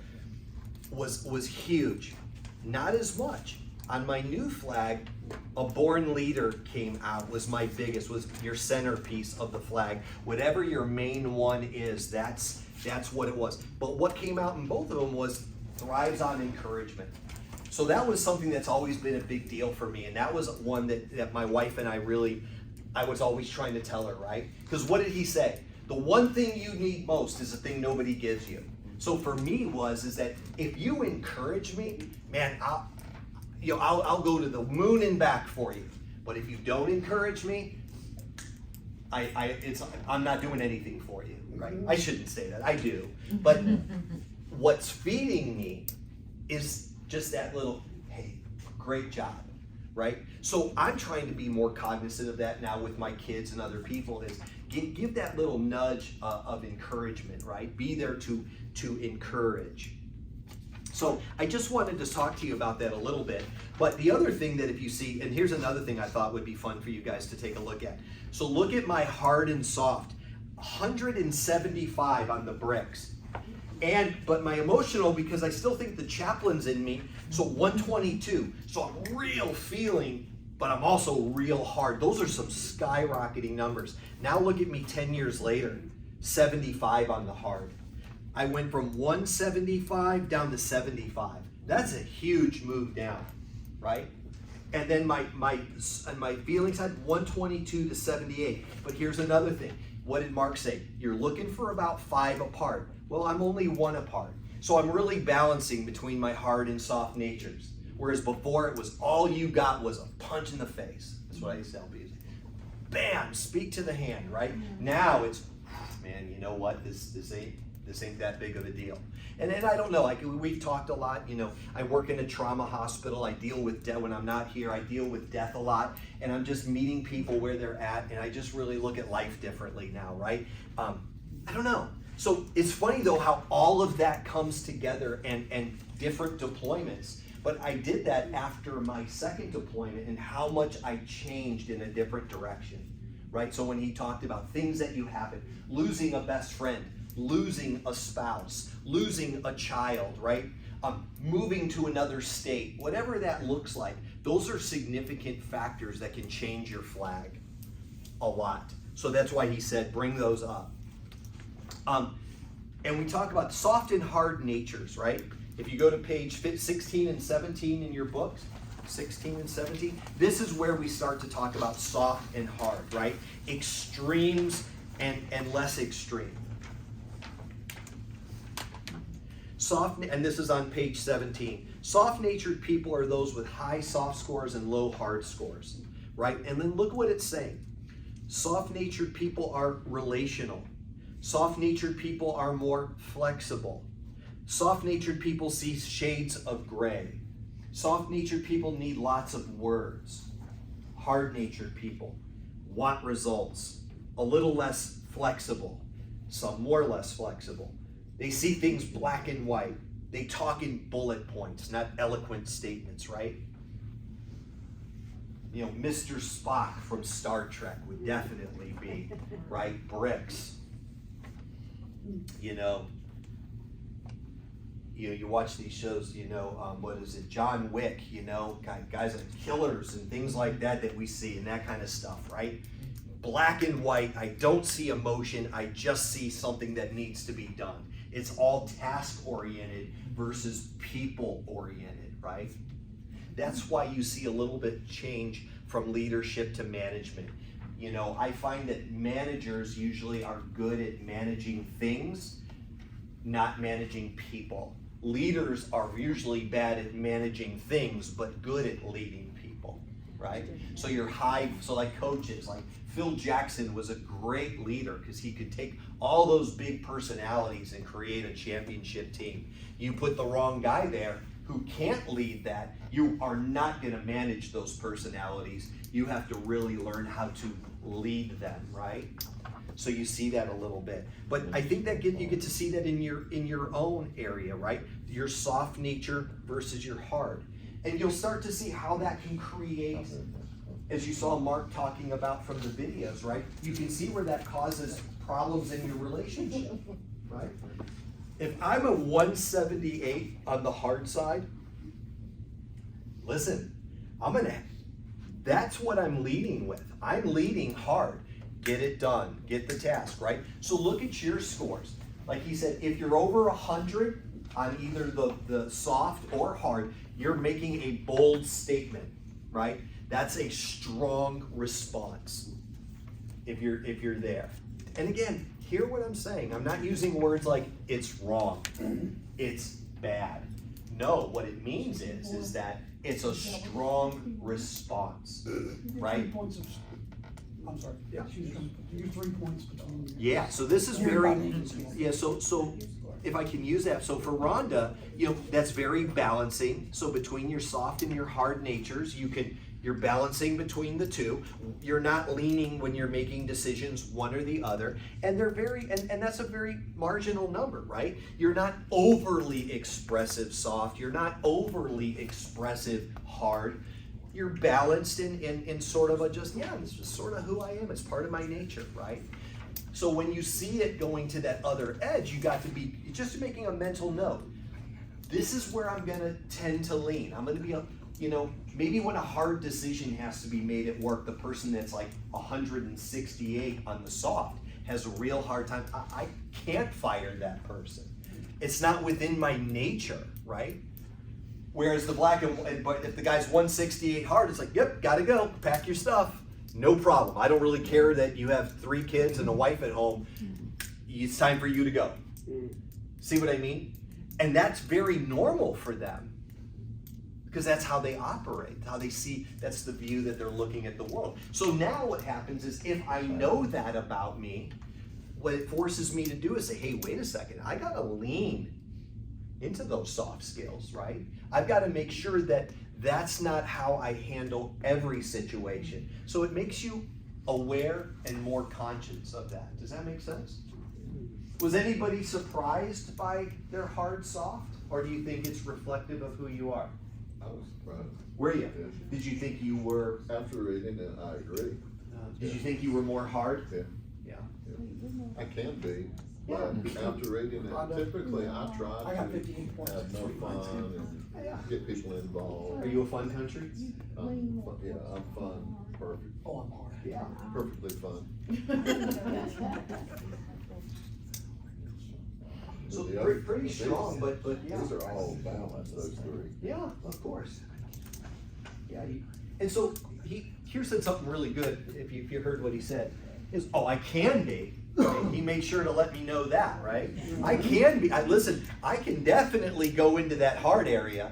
was huge. Not as much. On my new flag, a born leader came out, was my biggest, was your centerpiece of the flag. Whatever your main one is, that's what it was. But what came out in both of them was thrives on encouragement. So that was something that's always been a big deal for me. And that was one that my wife and I was always trying to tell her, right? Because what did he say? The one thing you need most is the thing nobody gives you. So for me is that if you encourage me, man, I'll go to the moon and back for you. But if you don't encourage me, I'm not doing anything for you, right? I shouldn't say that, I do. But what's feeding me is just that little, hey, great job, right? So I'm trying to be more cognizant of that now with my kids and other people, is give that little nudge of encouragement, right? Be there to encourage. So I just wanted to talk to you about that a little bit. But the other thing that if you see, and here's another thing I thought would be fun for you guys to take a look at. So look at my hard and soft, 175 on the bricks. But my emotional, because I still think the chaplain's in me, so 122. So I'm real feeling, but I'm also real hard. Those are some skyrocketing numbers. Now look at me 10 years later, 75 on the hard. I went from 175 down to 75. That's a huge move down, right? And then my feelings had 122 to 78. But here's another thing. What did Mark say? You're looking for about 5 apart. Well, I'm only 1 apart. So I'm really balancing between my hard and soft natures. Whereas before it was all you got was a punch in the face. That's what I used to tell people. Bam, speak to the hand, right? Now it's, man, you know what? This ain't that big of a deal. And I don't know, like we've talked a lot, you know, I work in a trauma hospital. I deal with death when I'm not here. I deal with death a lot, and I'm just meeting people where they're at, and I just really look at life differently now, right? I don't know. So it's funny though how all of that comes together and different deployments. But I did that after my second deployment and how much I changed in a different direction, right? So when he talked about things that you happen, losing a best friend, losing a spouse, losing a child, right? Moving to another state, whatever that looks like, those are significant factors that can change your flag a lot. So that's why he said, bring those up. And we talk about soft and hard natures, right? If you go to page 16 and 17 in your books, 16 and 17, this is where we start to talk about soft and hard, right? Extremes and less extreme. Soft, and this is on page 17. Soft-natured people are those with high soft scores and low hard scores, right? And then look what it's saying. Soft-natured people are relational. Soft-natured people are more flexible. Soft-natured people see shades of gray. Soft-natured people need lots of words. Hard-natured people want results, a little less flexible, some more less flexible. They see things black and white. They talk in bullet points, not eloquent statements, right? You know, Mr. Spock from Star Trek would definitely be, right? Bricks. You watch these shows, what is it, John Wick, guys like killers and things like that we see and that kind of stuff, right? Black and white, I don't see emotion, I just see something that needs to be done. It's all task-oriented versus people-oriented, right? That's why you see a little bit change from leadership to management. I find that managers usually are good at managing things, not managing people. Leaders are usually bad at managing things, but good at leading people, right? So like coaches, like Phil Jackson was a great leader because he could take all those big personalities and create a championship team. You put the wrong guy there who can't lead that, you are not going to manage those personalities. You have to really learn how to lead them, right? So you see that a little bit. But I think that you get to see that in your own area, right? Your soft nature versus your hard. And you'll start to see how that can create, as you saw Mark talking about from the videos, right? You can see where that causes problems in your relationship, right? If I'm a 178 on the hard side, listen, that's what I'm leading with. I'm leading hard. Get it done, get the task, right? So look at your scores. Like he said, if you're over 100 on either the soft or hard, you're making a bold statement, right? That's a strong response if you're there. And again, hear what I'm saying. I'm not using words like it's wrong, it's bad. No, what it means is that it's a strong response, right? I'm sorry. Yeah. She's gonna, your 3 points between you. Yeah, so this is very, Everybody needs to- yeah, so if I can use that, so for Rhonda, that's very balancing. So between your soft and your hard natures, you're balancing between the two. You're not leaning when you're making decisions one or the other. And they're and that's a very marginal number, right? You're not overly expressive soft. You're not overly expressive hard. You're balanced in sort of this is sort of who I am. It's part of my nature, right? So when you see it going to that other edge, you got to be just making a mental note. This is where I'm gonna tend to lean. I'm gonna be maybe when a hard decision has to be made at work, the person that's like 168 on the soft has a real hard time. I can't fire that person. It's not within my nature, right? Whereas the black and white, but if the guy's 168 hard, it's like, yep, gotta go, pack your stuff. No problem. I don't really care that you have 3 kids and a wife at home. It's time for you to go. See what I mean? And that's very normal for them because that's how they operate, how they see, that's the view that they're looking at the world. So now what happens is if I know that about me, what it forces me to do is say, hey, wait a second, I gotta lean into those soft skills, right? I've got to make sure that that's not how I handle every situation. So it makes you aware and more conscious of that. Does that make sense? Was anybody surprised by their hard soft? Or do you think it's reflective of who you are? I was surprised. Were you? Did you think you were, After reading it, I agree. did you think you were more hard? Yeah. Yeah. I can be, but after reading it, typically I try I got to 58 points. have more fun and get people involved. Are you a fun country? Yeah, I'm fun, perfect, Oh, I'm hard. Yeah. perfectly fun. So The other- pretty strong, but yeah. These are all balanced, those 3. Yeah, of course. Yeah, and so he said something really good. If you heard what he said, is I can be. Right? He made sure to let me know that, right? I can be. Listen, I can definitely go into that hard area.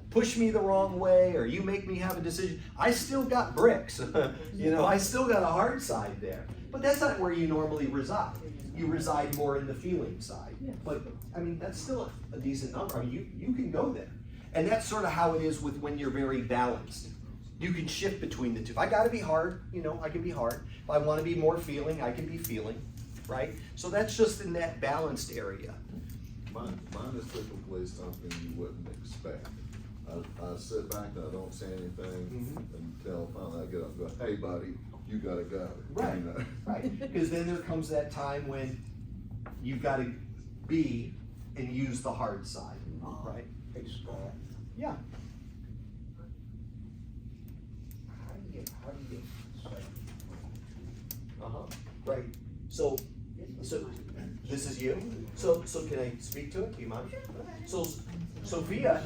Push me the wrong way, or you make me have a decision. I still got bricks. I still got a hard side there. But that's not where you normally reside. You reside more in the feeling side. But I mean, that's still a decent number. I mean, you can go there. And that's sort of how it is with when you're very balanced. You can shift between the two. If I gotta be hard, I can be hard. If I wanna be more feeling, I can be feeling, right? So that's just in that balanced area. Mine is typically something you wouldn't expect. I sit back and I don't say anything until finally I get up and go, hey buddy, you gotta go. Right, right. Because then there comes that time when you've gotta be and use the hard side, right? Hey, Scott, Yeah. how do you say? Uh-huh, right. So this is you? So can I speak to it? Do you mind? So Sophia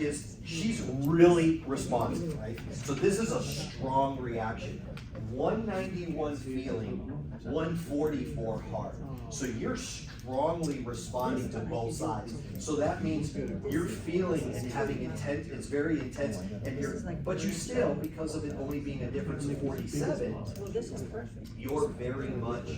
she's really responsive, right? So this is a strong reaction. 191 feeling, 144 hard. So you're strongly responding to both sides. So that means you're feeling and having intent, it's very intense, and but you still, because of it only being a difference of 47, Well, this is perfect. you're very much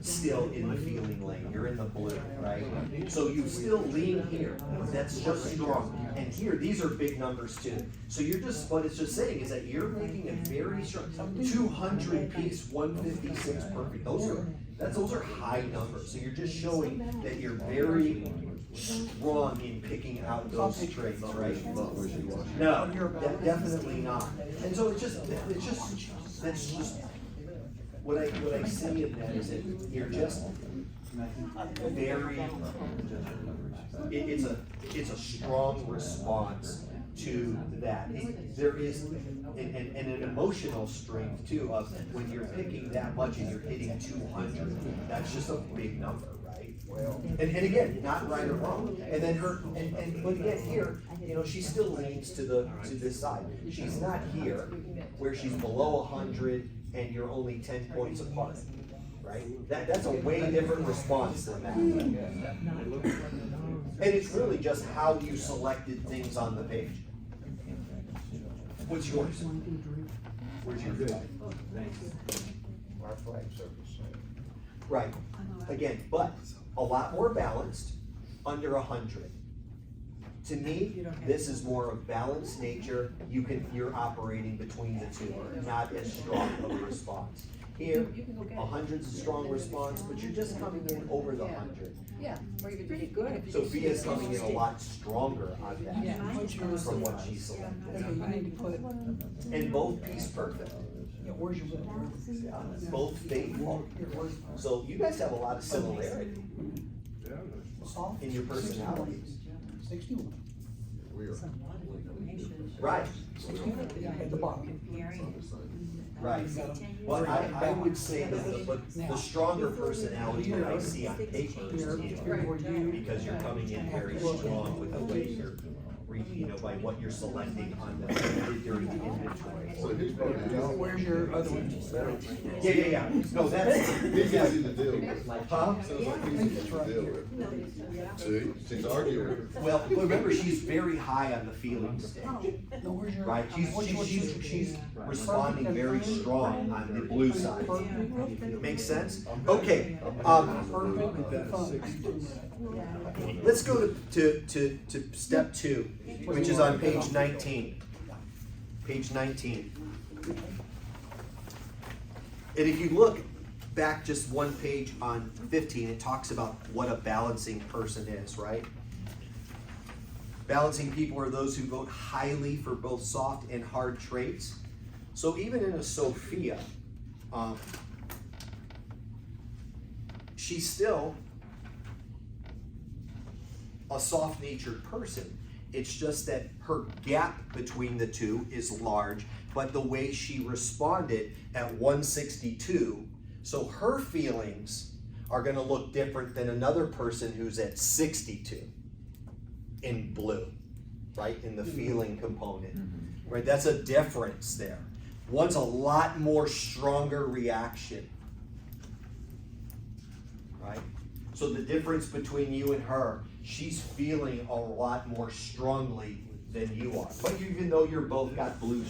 still in the feeling lane. You're in the blue, right? So you still lean here. That's just strong. And here, these are big numbers too. So what it's just saying is that you're making a very strong 200 piece, 156 perfect. Those are high numbers. So you're just showing that you're very strong in picking out those traits, right? Not wishy-washy. No, definitely not. And so that's just what I see in that is that you're just very, it's a strong response to that. There is an emotional strength too of when you're picking that much and you're hitting 200, that's just a big number, right? And again, not right or wrong. And then but again here, she still leans to this side. She's not here where she's below 100 and you're only 10 points apart, right? That's a way different response than that. And it's really just how you selected things on the page. What's yours? Where's your good? our flags are the same. Right, again, but a lot more balanced, under 100. To me, this is more of balanced nature, you're operating between the two, not as strong of a response. Here, 100's a strong response, but you're just coming in over the 100. Yeah, or you could pretty good. Sophia's coming in a lot stronger on that from what she selected. Okay, you need to put, And both piece perfect, yeah, where's your lip? both faithful. So you guys have a lot of similarity Soft? in your personalities. 61. We are. Right, At the bottom. right. But I would say that the stronger personality that I see on paper is you, because you're coming in very strong with the way you're, by what you're selecting on the, during the inventory. So he's probably. Where's your other one? Yeah. No, that's, He's easy to deal with. huh? Sounds like he's easy to deal with. See, she's arguing. Well, remember, she's very high on the feeling stage, No, where's your? right? She's responding very strong on the blue side. Makes sense? Okay, let's go to step 2, which is on page 19. Page 19. And if you look back just one page on 15, it talks about what a balancing person is, right? Balancing people are those who vote highly for both soft and hard traits. So even in a Sophia, she's still a soft-natured person. It's just that her gap between the two is large, but the way she responded at 162, so her feelings are gonna look different than another person who's at 62 in blue, right, in the feeling component, right? That's a difference there. One's a lot more stronger reaction, right? So the difference between you and her, she's feeling a lot more strongly than you are. But even though you're both got blue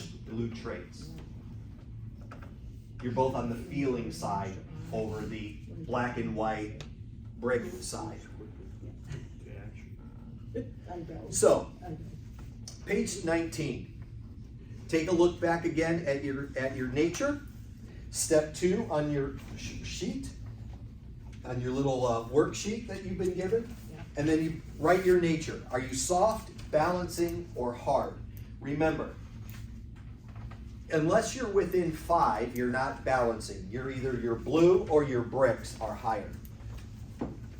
traits, you're both on the feeling side over the black and white brick side. So, page 19. Take a look back again at your nature. Step 2 on your sheet, on your little worksheet that you've been given. And then you write your nature. Are you soft, balancing, or hard? Remember, unless you're within 5, you're not balancing. You're either your blue or your bricks are higher.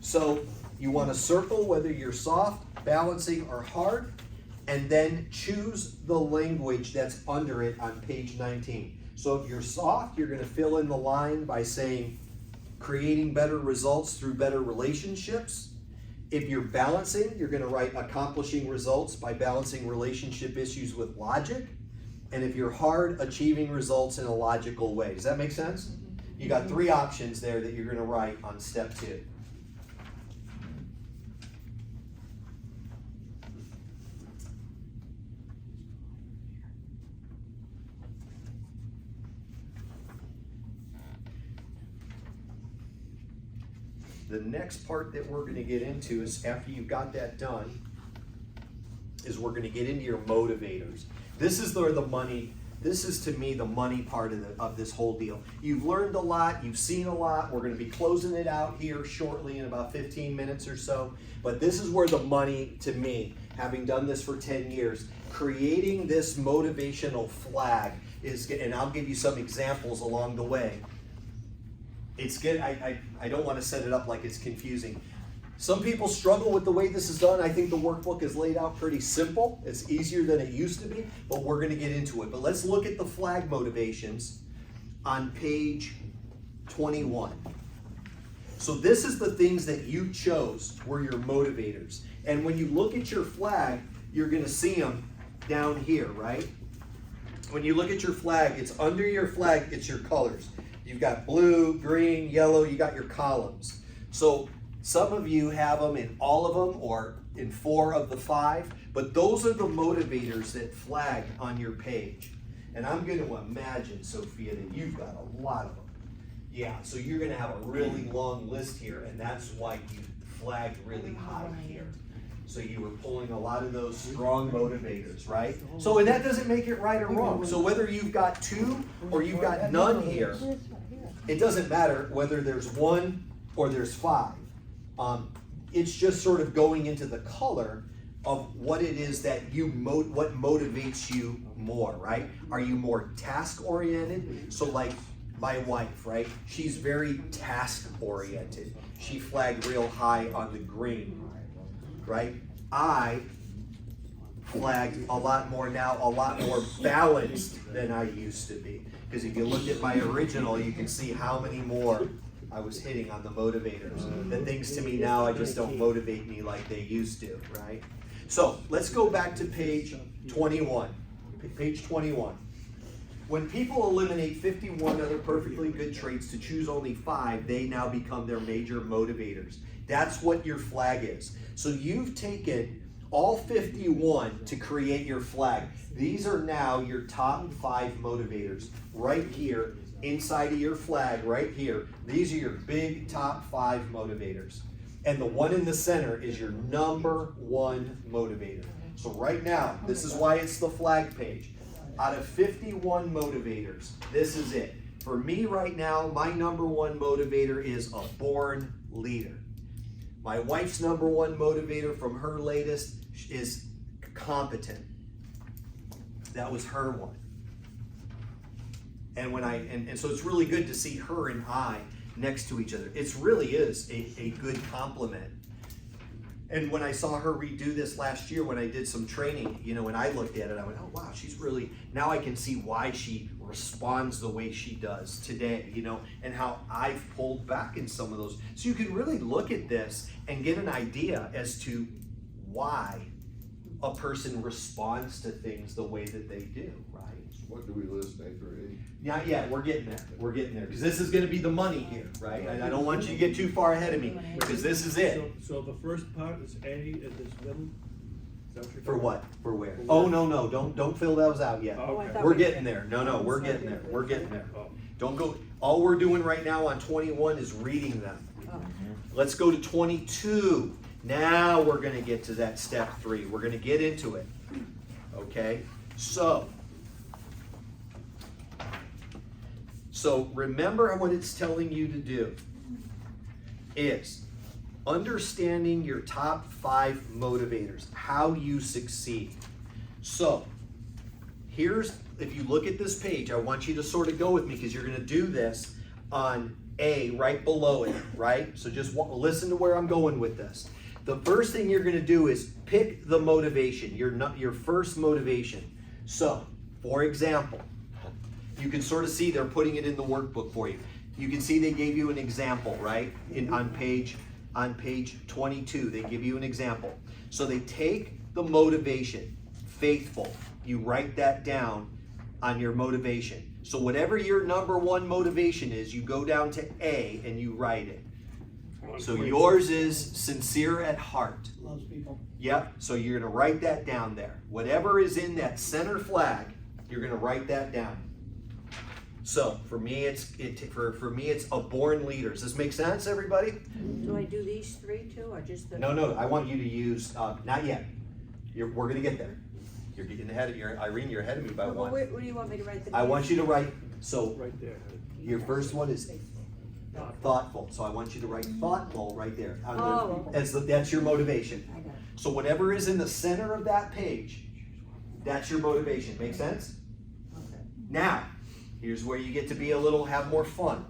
So you want to circle whether you're soft, balancing, or hard, and then choose the language that's under it on page 19. So if you're soft, you're going to fill in the line by saying, creating better results through better relationships. If you're balancing, you're going to write accomplishing results by balancing relationship issues with logic. And if you're hard, achieving results in a logical way. Does that make sense? You got 3 options there that you're going to write on step 2. The next part that we're going to get into is, after you've got that done, is we're going to get into your motivators. This is where the money, this is to me the money part of this whole deal. You've learned a lot, you've seen a lot. We're going to be closing it out here shortly in about 15 minutes or so. But this is where the money, to me, having done this for 10 years, creating this motivational flag is, and I'll give you some examples along the way. It's good. I don't want to set it up like it's confusing. Some people struggle with the way this is done. I think the workbook is laid out pretty simple. It's easier than it used to be, but we're going to get into it. But let's look at the flag motivations on page 21. So this is the things that you chose were your motivators. And when you look at your flag, you're going to see them down here, right? When you look at your flag, it's under your flag, it's your colors. You've got blue, green, yellow, you got your columns. So some of you have them in all of them or in 4 of the 5, but those are the motivators that flag on your page. And I'm going to imagine, Sophia, that you've got a lot of them. Yeah, so you're gonna have a really long list here, and that's why you flagged really high here. So you were pulling a lot of those strong motivators, right? So, and that doesn't make it right or wrong. So whether you've got 2 or you've got none here, it doesn't matter whether there's 1 or there's 5. It's just sort of going into the color of what it is that what motivates you more, right? Are you more task oriented? So like my wife, right? She's very task oriented. She flagged real high on the green, right? I flagged a lot more now, a lot more balanced than I used to be. Because if you look at my original, you can see how many more I was hitting on the motivators. The things to me now, I just don't motivate me like they used to, right? So let's go back to page 21. Page 21. When people eliminate 51 other perfectly good traits to choose only 5, they now become their major motivators. That's what your flag is. So you've taken all 51 to create your flag. These are now your top 5 motivators right here inside of your flag right here. These are your big top 5 motivators. And the one in the center is your number 1 motivator. So right now, this is why it's the flag page. Out of 51 motivators, this is it. For me right now, my number 1 motivator is a born leader. My wife's number 1 motivator from her latest is competent. That was her one. And when and so it's really good to see her and I next to each other. It really is a good compliment. And when I saw her redo this last year, when I did some training, you know, and I looked at it, I went, oh wow, she's really, now I can see why she responds the way she does today, you know, and how I've pulled back in some of those. So you can really look at this and get an idea as to why a person responds to things the way that they do, right? What do we list after E? Not yet, we're getting there, because this is gonna be the money here, right? And I don't want you to get too far ahead of me, because this is it. So the first part is A in this middle? Is that what you're For talking what? For where? For Oh, where? no, don't fill those out yet. about? Okay. We're getting there. No, we're getting there. We're getting there. Oh. Don't go, all we're doing right now on 21 is reading them. Let's go to 22. Now we're gonna get to that step 3. We're gonna get into it. Okay? So remember what it's telling you to do is understanding your top 5 motivators, how you succeed. So here's, if you look at this page, I want you to sort of go with me because you're gonna do this on A right below it, right? So just listen to where I'm going with this. The first thing you're gonna do is pick the motivation, your first motivation. So, for example, you can sort of see they're putting it in the workbook for you. You can see they gave you an example, right? On page 22, they give you an example. So they take the motivation, faithful. You write that down on your motivation. So whatever your number 1 motivation is, you go down to A and you write it. So yours is sincere at heart. Loves people. Yep, so you're gonna write that down there. Whatever is in that center flag, you're gonna write that down. So for me, it's a born leader. Does this make sense, everybody? Do I do these 3 too, or just the? No, I want you to use, not yet. We're gonna get there. You're getting ahead of, Irene, you're ahead of me by Well, 1. where do you want me to write the? I want you to write, so Right there. your first one is thoughtful. So I want you to write thoughtful right there. Oh, okay. That's your motivation. I got it. So whatever is in the center of that page, that's your motivation. Make sense? Okay. Now, here's where you get to have more fun.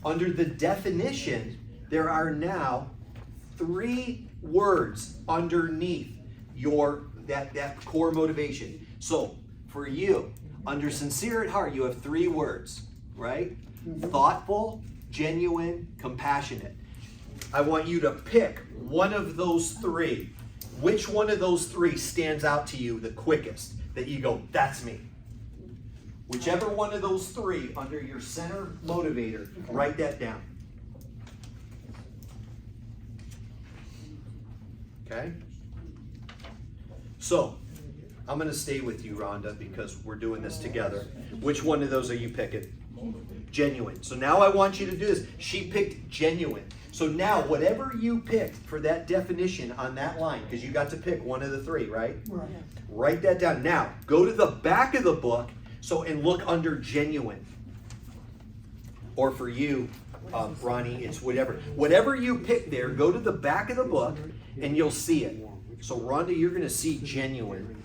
Under the definition, there are now 3 words underneath that core motivation. So for you, under sincere at heart, you have 3 words, right? Thoughtful, genuine, compassionate. I want you to pick one of those 3. Which one of those 3 stands out to you the quickest? That you go, that's me. Whichever one of those 3 under your center motivator, write that down. Okay? So, I'm going to stay with you, Rhonda, because we're doing this together. Which one of those are you picking? Genuine. So now I want you to do this. She picked genuine. So now, whatever you picked for that definition on that line, because you got to pick one of the three, right? Right. Write that down. Now, go to the back of the book, and look under genuine. Or for you, Ronnie, it's whatever. Whatever you pick there, go to the back of the book, and you'll see it. So, Rhonda, you're going to see genuine.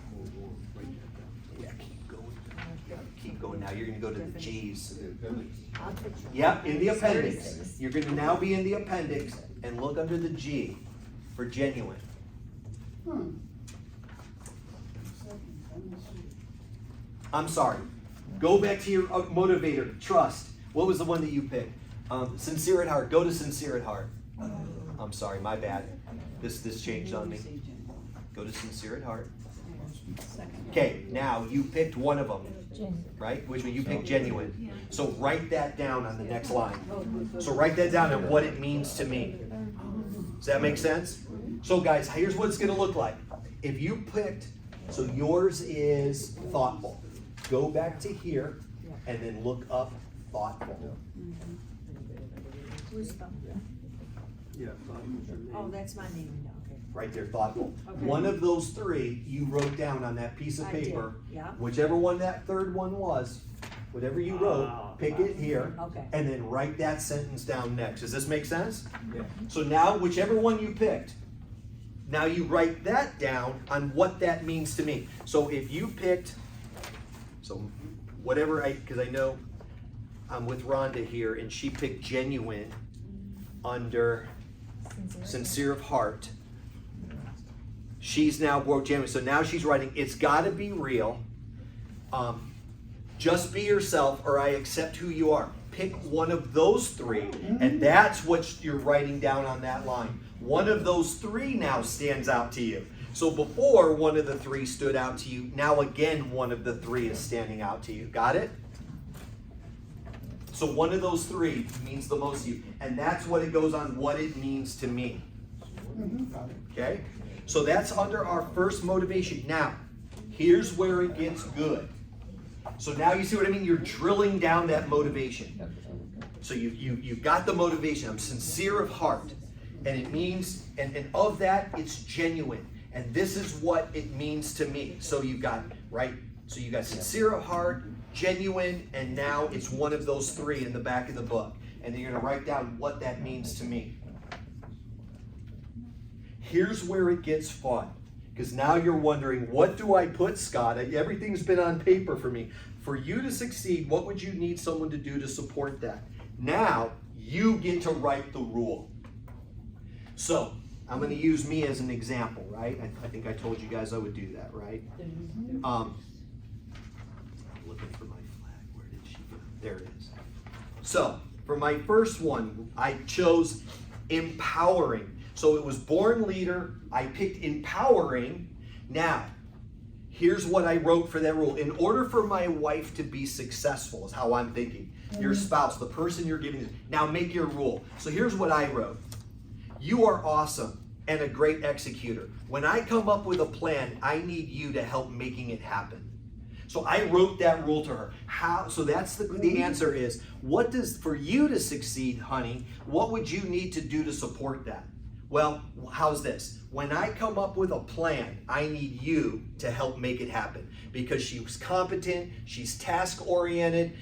Yeah, keep going. Keep going. Now you're going to go to the G's. Yep, in the appendix. You're going to now be in the appendix and look under the G for genuine. I'm sorry. Go back to your motivator, trust. What was the one that you picked? Sincere at heart. Go to sincere at heart. I'm sorry, my bad. This changed on me. Go to sincere at heart. Okay, now you picked one of them, right? Which one? You picked genuine. So write that down on the next line. So write that down and what it means to me. Does that make sense? So guys, here's what it's going to look like. If you picked, so yours is thoughtful. Go back to here and then look up thoughtful. Oh, that's my name, okay. Right there, thoughtful. Okay. One of those three you wrote down on that piece of I did, paper. yeah. Whichever one that third one was, whatever you wrote, pick it here. Okay. And then write that sentence down next. Does this make sense? Yeah. So now, whichever one you picked, now you write that down on what that means to me. So if you picked, so whatever because I know I'm with Rhonda here, and she picked genuine under sincere of heart. She's now wrote genuine. So now she's writing, it's got to be real. Just be yourself, or I accept who you are. Pick one of those three, and that's what you're writing down on that line. One of those three now stands out to you. So before one of the three stood out to you, now again one of the three is standing out to you. Got it? So one of those three means the most to you. And that's what it goes on, what it means to me. Okay? So that's under our first motivation. Now, here's where it gets good. So now you see what I mean? You're drilling down that motivation. So you've got the motivation. I'm sincere of heart. And it means, and of that, it's genuine. And this is what it means to me. So you've got, right? So you got sincere of heart, genuine, and now it's one of those three in the back of the book. And then you're going to write down what that means to me. Here's where it gets fun. Because now you're wondering, what do I put, Scott? Everything's been on paper for me. For you to succeed, what would you need someone to do to support that? Now, you get to write the rule. So, I'm going to use me as an example, right? I think I told you guys I would do that, right? I'm looking for my flag. Where did she go? There it is. So, for my first one, I chose empowering. So it was born leader. I picked empowering. Now, here's what I wrote for that rule. In order for my wife to be successful, is how I'm thinking. Your spouse, the person you're giving this. Now make your rule. So here's what I wrote. You are awesome and a great executor. When I come up with a plan, I need you to help making it happen. So I wrote that rule to her. How? So that's the answer is, what does, for you to succeed, honey, what would you need to do to support that? Well, how's this? When I come up with a plan, I need you to help make it happen. Because she's competent, she's task-oriented.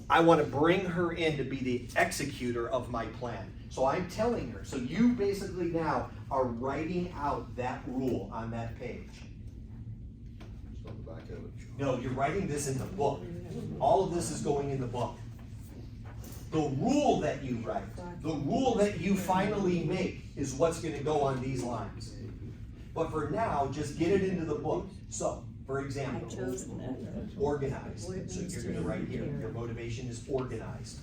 I want to bring her in to be the executor of my plan. So I'm telling her. So you basically now are writing out that rule on that page. On the back of it. No, you're writing this in the book. All of this is going in the book. The rule that you write, the rule that you finally make is what's going to go on these lines. But for now, just get it into the book. So, for example, organized. So you're going to write here, your motivation is organized.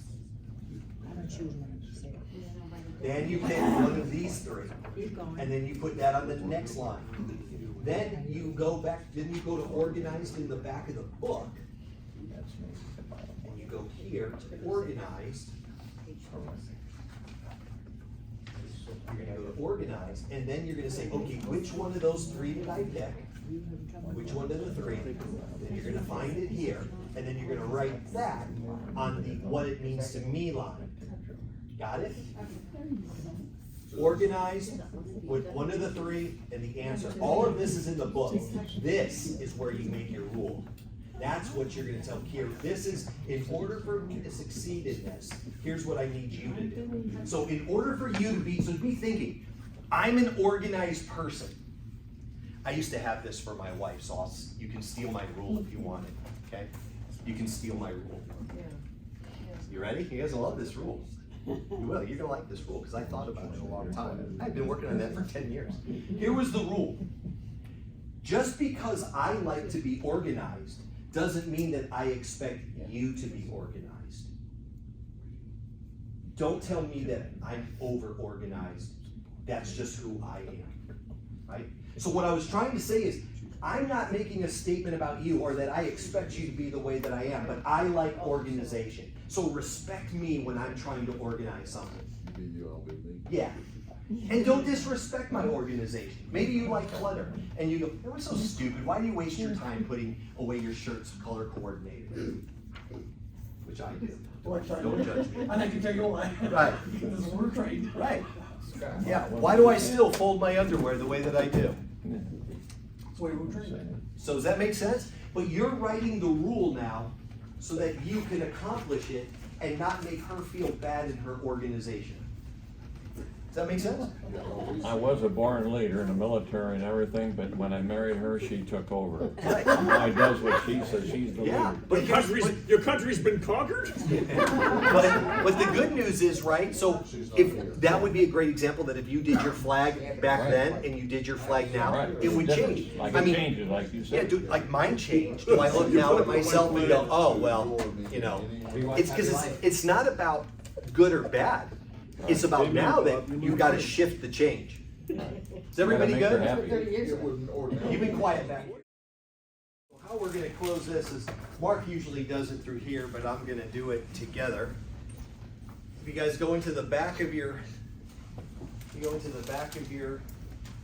Then you pick one of these three. And then you put that on the next line. Then you go back, then you go to organized in the back of the book. And you go here to organized. You're going to go to organized, and then you're going to say, okay, which one of those three did I pick? which one of the three, then you're gonna find it here, and then you're gonna write that on the what it means to me line. Got it? Organized with one of the three and the answer. All of this is in the book. This is where you make your rule. That's what you're gonna tell Kira. This is, in order for me to succeed in this, here's what I need you to do. So in order for you to be thinking, I'm an organized person. I used to have this for my wife, so you can steal my rule if you want it, okay? You can steal my rule. You ready? You guys will love this rule. You will, you're gonna like this rule, because I thought about it a long time. I've been working on that for 10 years. Here was the rule. Just because I like to be organized doesn't mean that I expect you to be organized. Don't tell me that I'm over-organized. That's just who I am, right? So what I was trying to say is, I'm not making a statement about you or that I expect you to be the way that I am, but I like organization. So respect me when I'm trying to organize something. You be you, I'll be me. Yeah. And don't disrespect my organization. Maybe you like clutter and you go, that was so stupid. Why do you waste your time putting away your shirts color coordinated? Which I do. Don't judge me. I can tell you why. Right. This is where we're trained. Right. Yeah. Why do I still fold my underwear the way that I do? That's the way we're trained. So does that make sense? But you're writing the rule now so that you can accomplish it and not make her feel bad in her organization. Does that make sense? I was a born leader in the military and everything, but when I married her, she took over. Right. I does what she says, she's the Yeah. leader. But Your country's been conquered? but the good news is, right, so if that would be a great example that if you did your flag back then and you did your flag now, Right. it would change. Like I it mean, changes, like you yeah, said. dude, like mine changed. Do I look now at myself and go, oh, well, you know, it's because it's not about good or bad. It's about now that you've got to shift the change. Is everybody Gotta make her good? happy. It wouldn't organize. You've been quiet back. How we're gonna close this is, Mark usually does it through here, but I'm gonna do it together. If you guys go into the back of your,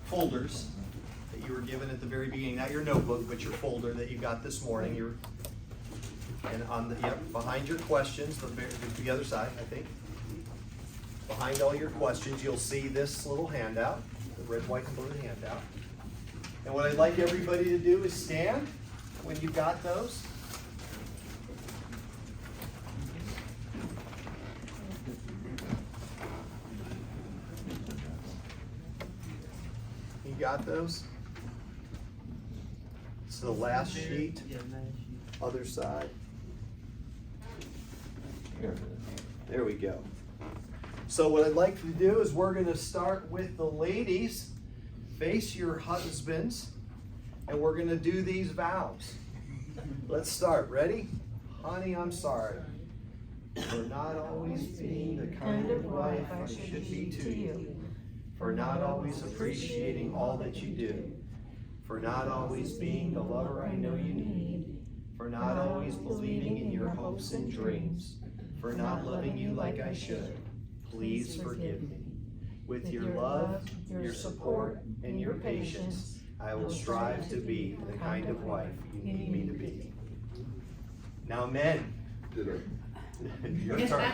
folders that you were given at the very beginning, not your notebook, but your folder that you got this morning, and on the, behind your questions, the other side, I think. Behind all your questions, you'll see this little handout, the red, white, and blue handout. And what I'd like everybody to do is stand when you got those. You got those? It's the last sheet, other side. There we go. So what I'd like to do is we're gonna start with the ladies. Face your husbands, and we're gonna do these vows. Let's start, ready? Honey, I'm sorry for not always being the kind of wife I should be to you, for not always appreciating all that you do, for not always being the lover I know you need, for not always believing in your hopes and dreams, for not loving you like I should. Please forgive me. With your love, your support, and your patience, I will strive to be the kind of wife you need me to be. Now, men, Ditto. your turn.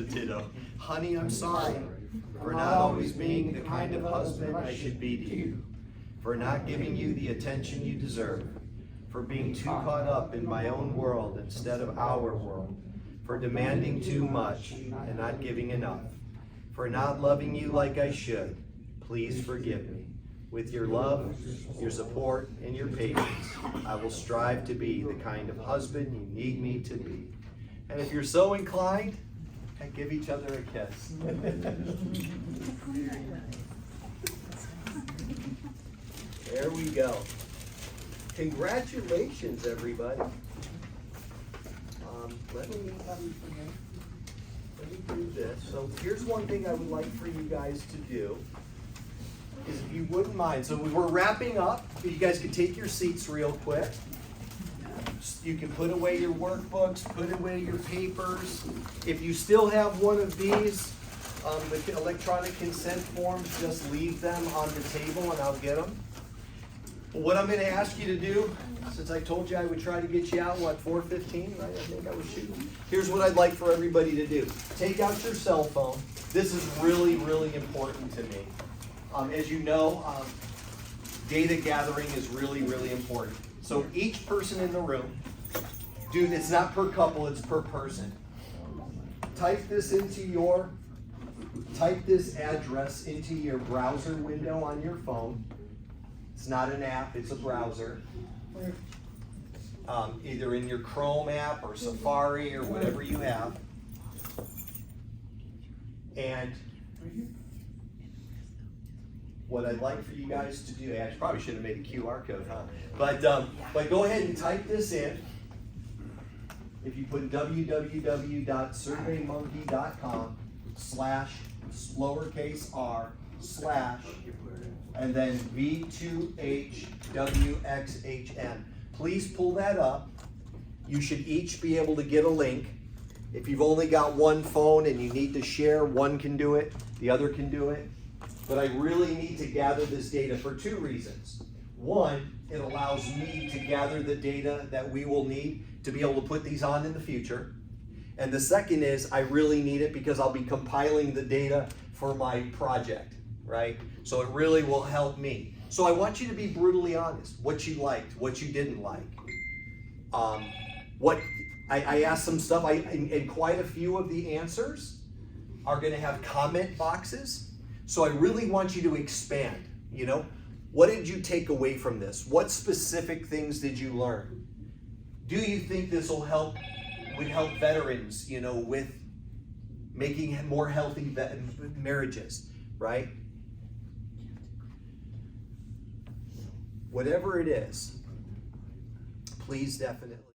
Ditto. Honey, I'm sorry for not always being the kind of husband I should be to you, for not giving you the attention you deserve, for being too caught up in my own world instead of our world, for demanding too much and not giving enough, for not loving you like I should. Please forgive me. With your love, your support, and your patience, I will strive to be the kind of husband you need me to be. And if you're so inclined, give each other a kiss. There we go. Congratulations, everybody. Let me do this. So here's one thing I would like for you guys to do, is if you wouldn't mind, so we're wrapping up, you guys can take your seats real quick. You can put away your workbooks, put away your papers. If you still have one of these, the electronic consent forms, just leave them on the table and I'll get them. What I'm gonna ask you to do, since I told you I would try to get you out, 4:15, right? I think I was shooting. Here's what I'd like for everybody to do. Take out your cell phone. This is really, really important to me. As you know, data gathering is really, really important. So each person in the room, dude, it's not per couple, it's per person. Type this address into your browser window on your phone. It's not an app, it's a browser. Either in your Chrome app or Safari or whatever you have. And what I'd like for you guys to do, I probably should have made a QR code, huh? But go ahead and type this in. If you put www.surveymonkey.com/r/ and then V2HWXHM. Please pull that up. You should each be able to get a link. If you've only got one phone and you need to share, one can do it, the other can do it. But I really need to gather this data for two reasons. One, it allows me to gather the data that we will need to be able to put these on in the future. And the second is I really need it because I'll be compiling the data for my project, right? So it really will help me. So I want you to be brutally honest, what you liked, what you didn't like. I asked some stuff, and quite a few of the answers are gonna have comment boxes. So I really want you to expand, you know? What did you take away from this? What specific things did you learn? Do you think this would help veterans, you know, with making more healthy marriages, right? Whatever it is, please definitely.